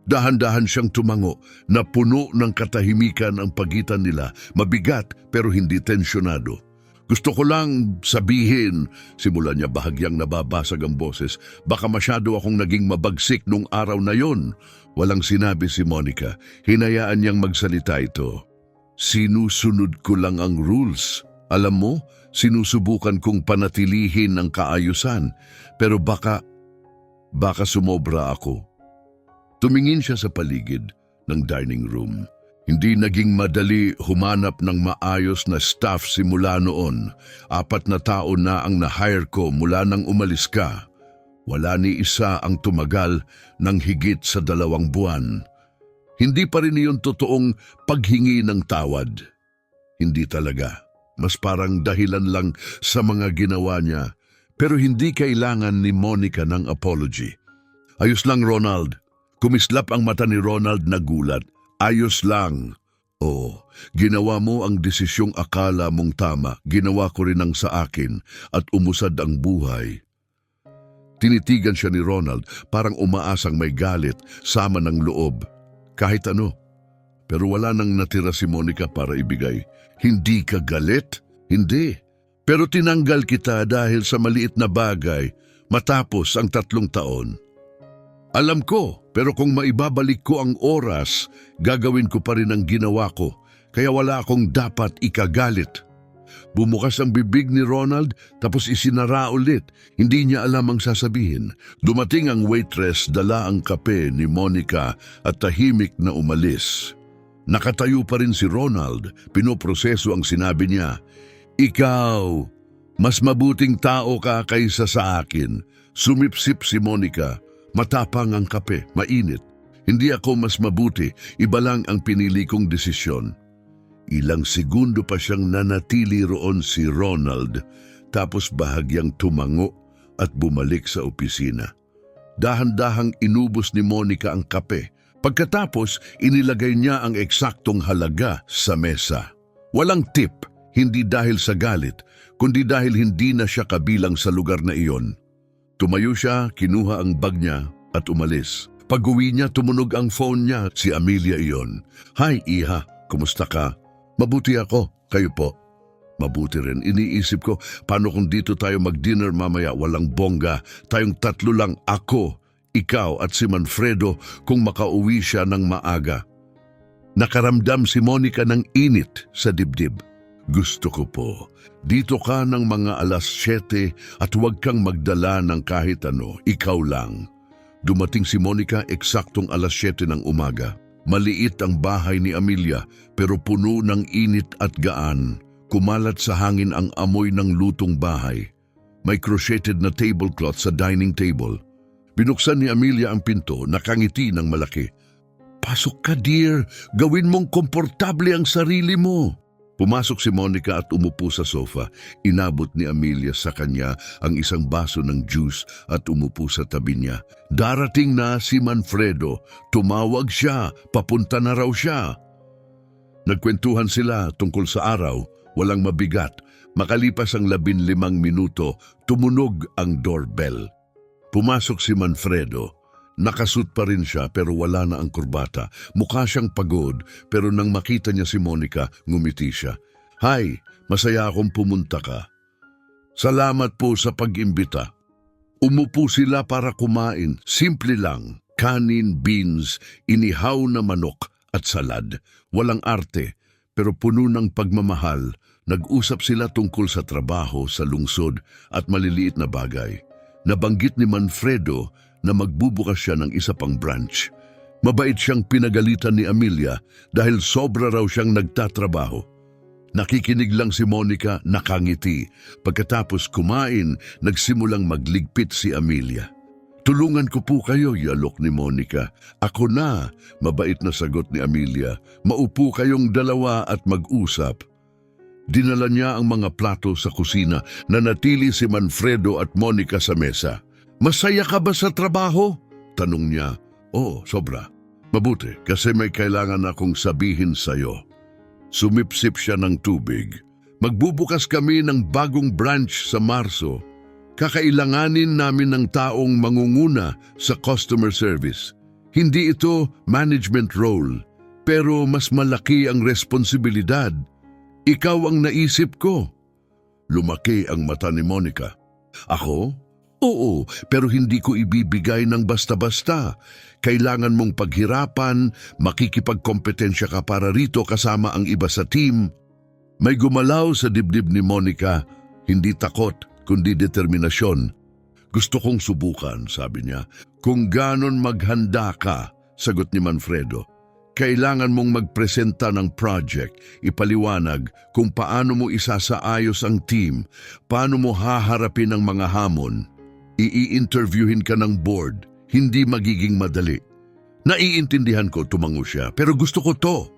Dahan-dahan siyang tumango na puno ng katahimikan ang pagitan nila, mabigat pero hindi tensyonado. "Gusto ko lang sabihin," simulan niya, bahagyang nababasag ang boses, "baka masyado akong naging mabagsik nung araw na yon." Walang sinabi si Monica. Hinayaan niyang magsalita ito. "Sinusunod ko lang ang rules. Alam mo, sinusubukan kong panatilihin ang kaayusan, pero baka sumobra ako." Tumingin siya sa paligid ng dining room. Hindi naging madali humanap ng maayos na staff simula noon. 4 na tao na ang na-hire ko mula nang umalis ka. Wala ni isa ang tumagal ng higit sa 2 buwan. Hindi pa rin iyon totoong paghingi ng tawad. Hindi talaga. Mas parang dahilan lang sa mga ginawa niya. Pero hindi kailangan ni Monica ng apology. "Ayos lang, Ronald." Kumislap ang mata ni Ronald na gulat. "Ayos lang." "Oh, ginawa mo ang desisyong akala mong tama. Ginawa ko rin ang sa akin at umusad ang buhay." Tinitigan siya ni Ronald, parang umaasang may galit, sama ng loob. "Kahit ano, pero wala nang natira si Monica para ibigay. Hindi ka galit? Hindi. Pero tinanggal kita dahil sa maliit na bagay matapos ang 3 taon. Alam ko, pero kung maibabalik ko ang oras, gagawin ko pa rin ang ginawa ko, kaya wala akong dapat ikagalit. Bumukas ang bibig ni Ronald tapos isinara ulit. Hindi niya alam ang sasabihin. Dumating ang waitress, dala ang kape ni Monica at tahimik na umalis. Nakatayo pa rin si Ronald, pinoproseso ang sinabi niya. Ikaw, mas mabuting tao ka kaysa sa akin. Sumipsip si Monica. Matapang ang kape, mainit. Hindi ako mas mabuti, iba lang ang pinili kong desisyon. Ilang segundo pa siyang nanatili roon si Ronald, tapos bahagyang tumango at bumalik sa opisina. Dahan-dahang inubos ni Monica ang kape. Pagkatapos, inilagay niya ang eksaktong halaga sa mesa. Walang tip, hindi dahil sa galit, kundi dahil hindi na siya kabilang sa lugar na iyon. Tumayo siya, kinuha ang bag niya at umalis. Pag-uwi niya, tumunog ang phone niya. Si Amelia iyon. Hi, Iha. Kumusta ka? Mabuti ako. Kayo po? Mabuti rin. Iniisip ko, paano kung dito tayo mag-dinner mamaya, walang bongga? Tayong 3 lang, ako, ikaw at si Manfredo, kung makauwi siya ng maaga. Nakaramdam si Monica ng init sa dibdib. Gusto ko po. Dito ka ng mga 7:00 at huwag kang magdala ng kahit ano, ikaw lang. Dumating si Monica eksaktong 7:00 ng umaga. Maliit ang bahay ni Amelia pero puno ng init at gaan. Kumalat sa hangin ang amoy ng lutong bahay. May crocheted na tablecloth sa dining table. Binuksan ni Amelia ang pinto, nakangiti ng malaki. Pasok ka, dear. Gawin mong komportable ang sarili mo. Pumasok si Monica at umupo sa sofa. Inabot ni Amelia sa kanya ang isang baso ng juice at umupo sa tabi niya. Darating na si Manfredo. Tumawag siya. Papunta na raw siya. Nagkwentuhan sila tungkol sa araw. Walang mabigat. Makalipas ang 15 minuto, tumunog ang doorbell. Pumasok si Manfredo. Nakasuot pa rin siya pero wala na ang kurbata. Mukha siyang pagod pero nang makita niya si Monica, ngumiti siya. Hi, masaya akong pumunta ka. Salamat po sa pag-imbita. Umupo sila para kumain. Simple lang. Kanin, beans, inihaw na manok at salad. Walang arte pero puno ng pagmamahal. Nag-usap sila tungkol sa trabaho, sa lungsod at maliliit na bagay. Nabanggit ni Manfredo na magbubukas siya ng isa pang branch. Mabait siyang pinagalitan ni Amelia dahil sobra raw siyang nagtatrabaho. Nakikinig lang si Monica, nakangiti. Pagkatapos kumain, nagsimulang magligpit si Amelia. Tulungan ko po kayo, yalok ni Monica. Ako na, mabait na sagot ni Amelia. Maupo kayong dalawa at mag-usap. Dinala niya ang mga plato sa kusina. Nanatili si Manfredo at Monica sa mesa. Masaya ka ba sa trabaho? Tanong niya. Oo, sobra. Mabuti, kasi may kailangan akong sabihin sa'yo. Sumipsip siya ng tubig. Magbubukas kami ng bagong branch sa Marso. Kakailanganin namin ng taong mangunguna sa customer service. Hindi ito management role, pero mas malaki ang responsibilidad. Ikaw ang naisip ko. Lumaki ang mata ni Monica. Ako? Oo, pero hindi ko ibibigay ng basta-basta. Kailangan mong paghirapan, makikipagkompetensya ka para rito kasama ang iba sa team. May gumalaw sa dibdib ni Monica, hindi takot, kundi determinasyon. Gusto kong subukan, sabi niya. Kung ganon maghanda ka, sagot ni Manfredo. Kailangan mong magpresenta ng project, ipaliwanag kung paano mo isasaayos ang team, paano mo haharapin ang mga hamon. I-interviewin ka ng board, hindi magiging madali. Naiintindihan ko, tumango siya, pero gusto ko to.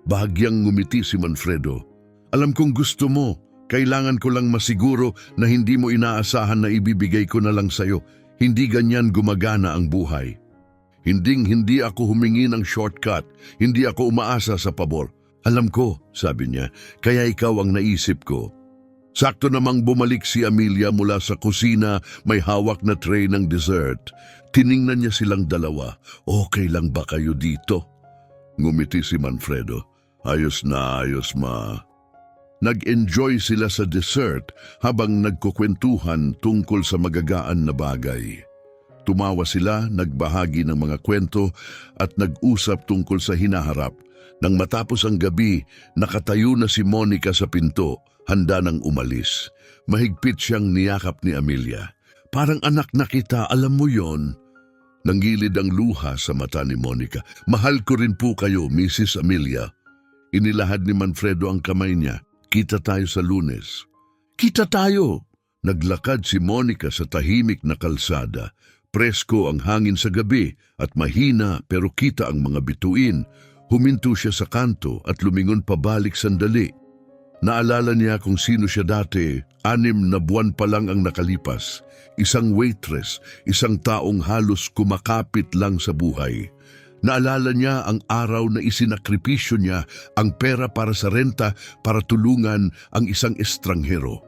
Bahagyang ngumiti si Manfredo. Alam kong gusto mo, kailangan ko lang masiguro na hindi mo inaasahan na ibibigay ko na lang sa'yo. Hindi ganyan gumagana ang buhay. Hindi ako humingi ng shortcut, hindi ako umaasa sa pabor. Alam ko, sabi niya, kaya ikaw ang naisip ko. Sakto namang bumalik si Amelia mula sa kusina, may hawak na tray ng dessert. Tiningnan niya silang dalawa. Okay lang ba kayo dito? Ngumiti si Manfredo. Ayos na ayos, ma. Nag-enjoy sila sa dessert habang nagkukwentuhan tungkol sa magagaan na bagay. Tumawa sila, nagbahagi ng mga kwento at nag-usap tungkol sa hinaharap. Nang matapos ang gabi, nakatayo na si Monica sa pinto, handa nang umalis. Mahigpit siyang niyakap ni Amelia. Parang anak na kita, alam mo yon. Nanggilid ang luha sa mata ni Monica. Mahal ko rin po kayo, Mrs. Amelia. Inilahad ni Manfredo ang kamay niya. Kita tayo sa Lunes. Kita tayo! Naglakad si Monica sa tahimik na kalsada. Presko ang hangin sa gabi at mahina pero kita ang mga bituin. Huminto siya sa kanto at lumingon pabalik sandali. Naalala niya kung sino siya dati. 6 na buwan pa lang ang nakalipas. Isang waitress, isang taong halos kumakapit lang sa buhay. Naalala niya ang araw na isinakripisyo niya ang pera para sa renta para tulungan ang isang estranghero.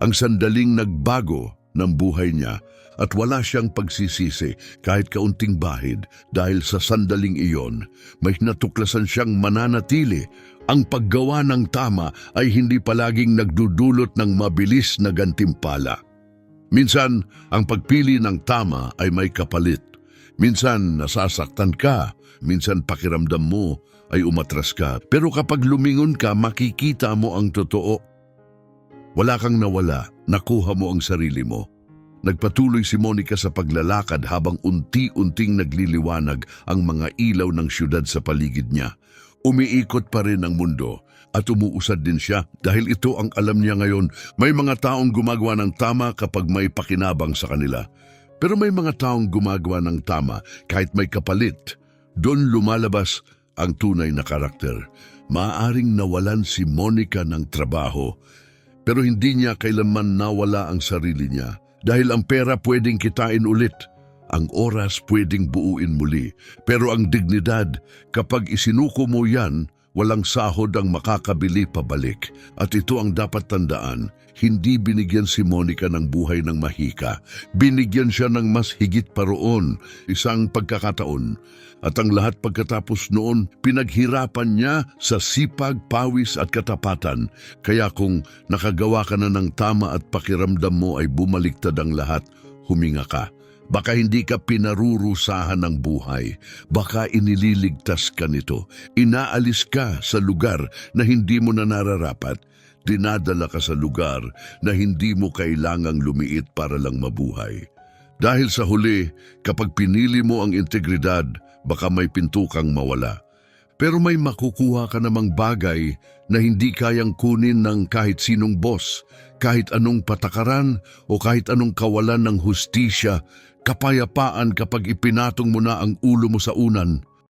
Ang sandaling nagbago ng buhay niya at wala siyang pagsisisi kahit kaunting bahid dahil sa sandaling iyon may natuklasan siyang mananatili. Ang paggawa ng tama ay hindi palaging nagdudulot ng mabilis na gantimpala. Minsan, ang pagpili ng tama ay may kapalit. Minsan nasasaktan ka, minsan pakiramdam mo ay umatras ka. Pero kapag lumingon ka, makikita mo ang totoo. Wala kang nawala, nakuha mo ang sarili mo. Nagpatuloy si Monica sa paglalakad habang unti-unting nagliliwanag ang mga ilaw ng syudad sa paligid niya. Umiikot pa rin ang mundo at umuusad din siya dahil ito ang alam niya ngayon. May mga taong gumagawa ng tama kapag may pakinabang sa kanila. Pero may mga taong gumagawa ng tama kahit may kapalit. Doon lumalabas ang tunay na karakter. Maaaring nawalan si Monica ng trabaho, pero hindi niya kailanman nawala ang sarili niya. Dahil ang pera pwedeng kitain ulit, ang oras pwedeng buuin muli. Pero ang dignidad, kapag isinuko mo yan, walang sahod ang makakabili pabalik. At ito ang dapat tandaan, hindi binigyan si Monica ng buhay ng mahika. Binigyan siya ng mas higit pa roon, isang pagkakataon. At ang lahat pagkatapos noon, pinaghirapan niya sa sipag, pawis at katapatan. Kaya kung nakagawa ka na ng tama at pakiramdam mo ay bumaliktad ang lahat, huminga ka. Baka hindi ka pinarurusahan ng buhay. Baka inililigtas ka nito. Inaalis ka sa lugar na hindi mo na nararapat. Dinadala ka sa lugar na hindi mo kailangang lumiit para lang mabuhay. Dahil sa huli, kapag pinili mo ang integridad, baka may pinto kang mawala. Pero may makukuha ka namang bagay na hindi kayang kunin ng kahit sinong boss, kahit anong patakaran o kahit anong kawalan ng hustisya, kapayapaan kapag ipinatong mo na ang ulo mo sa unan.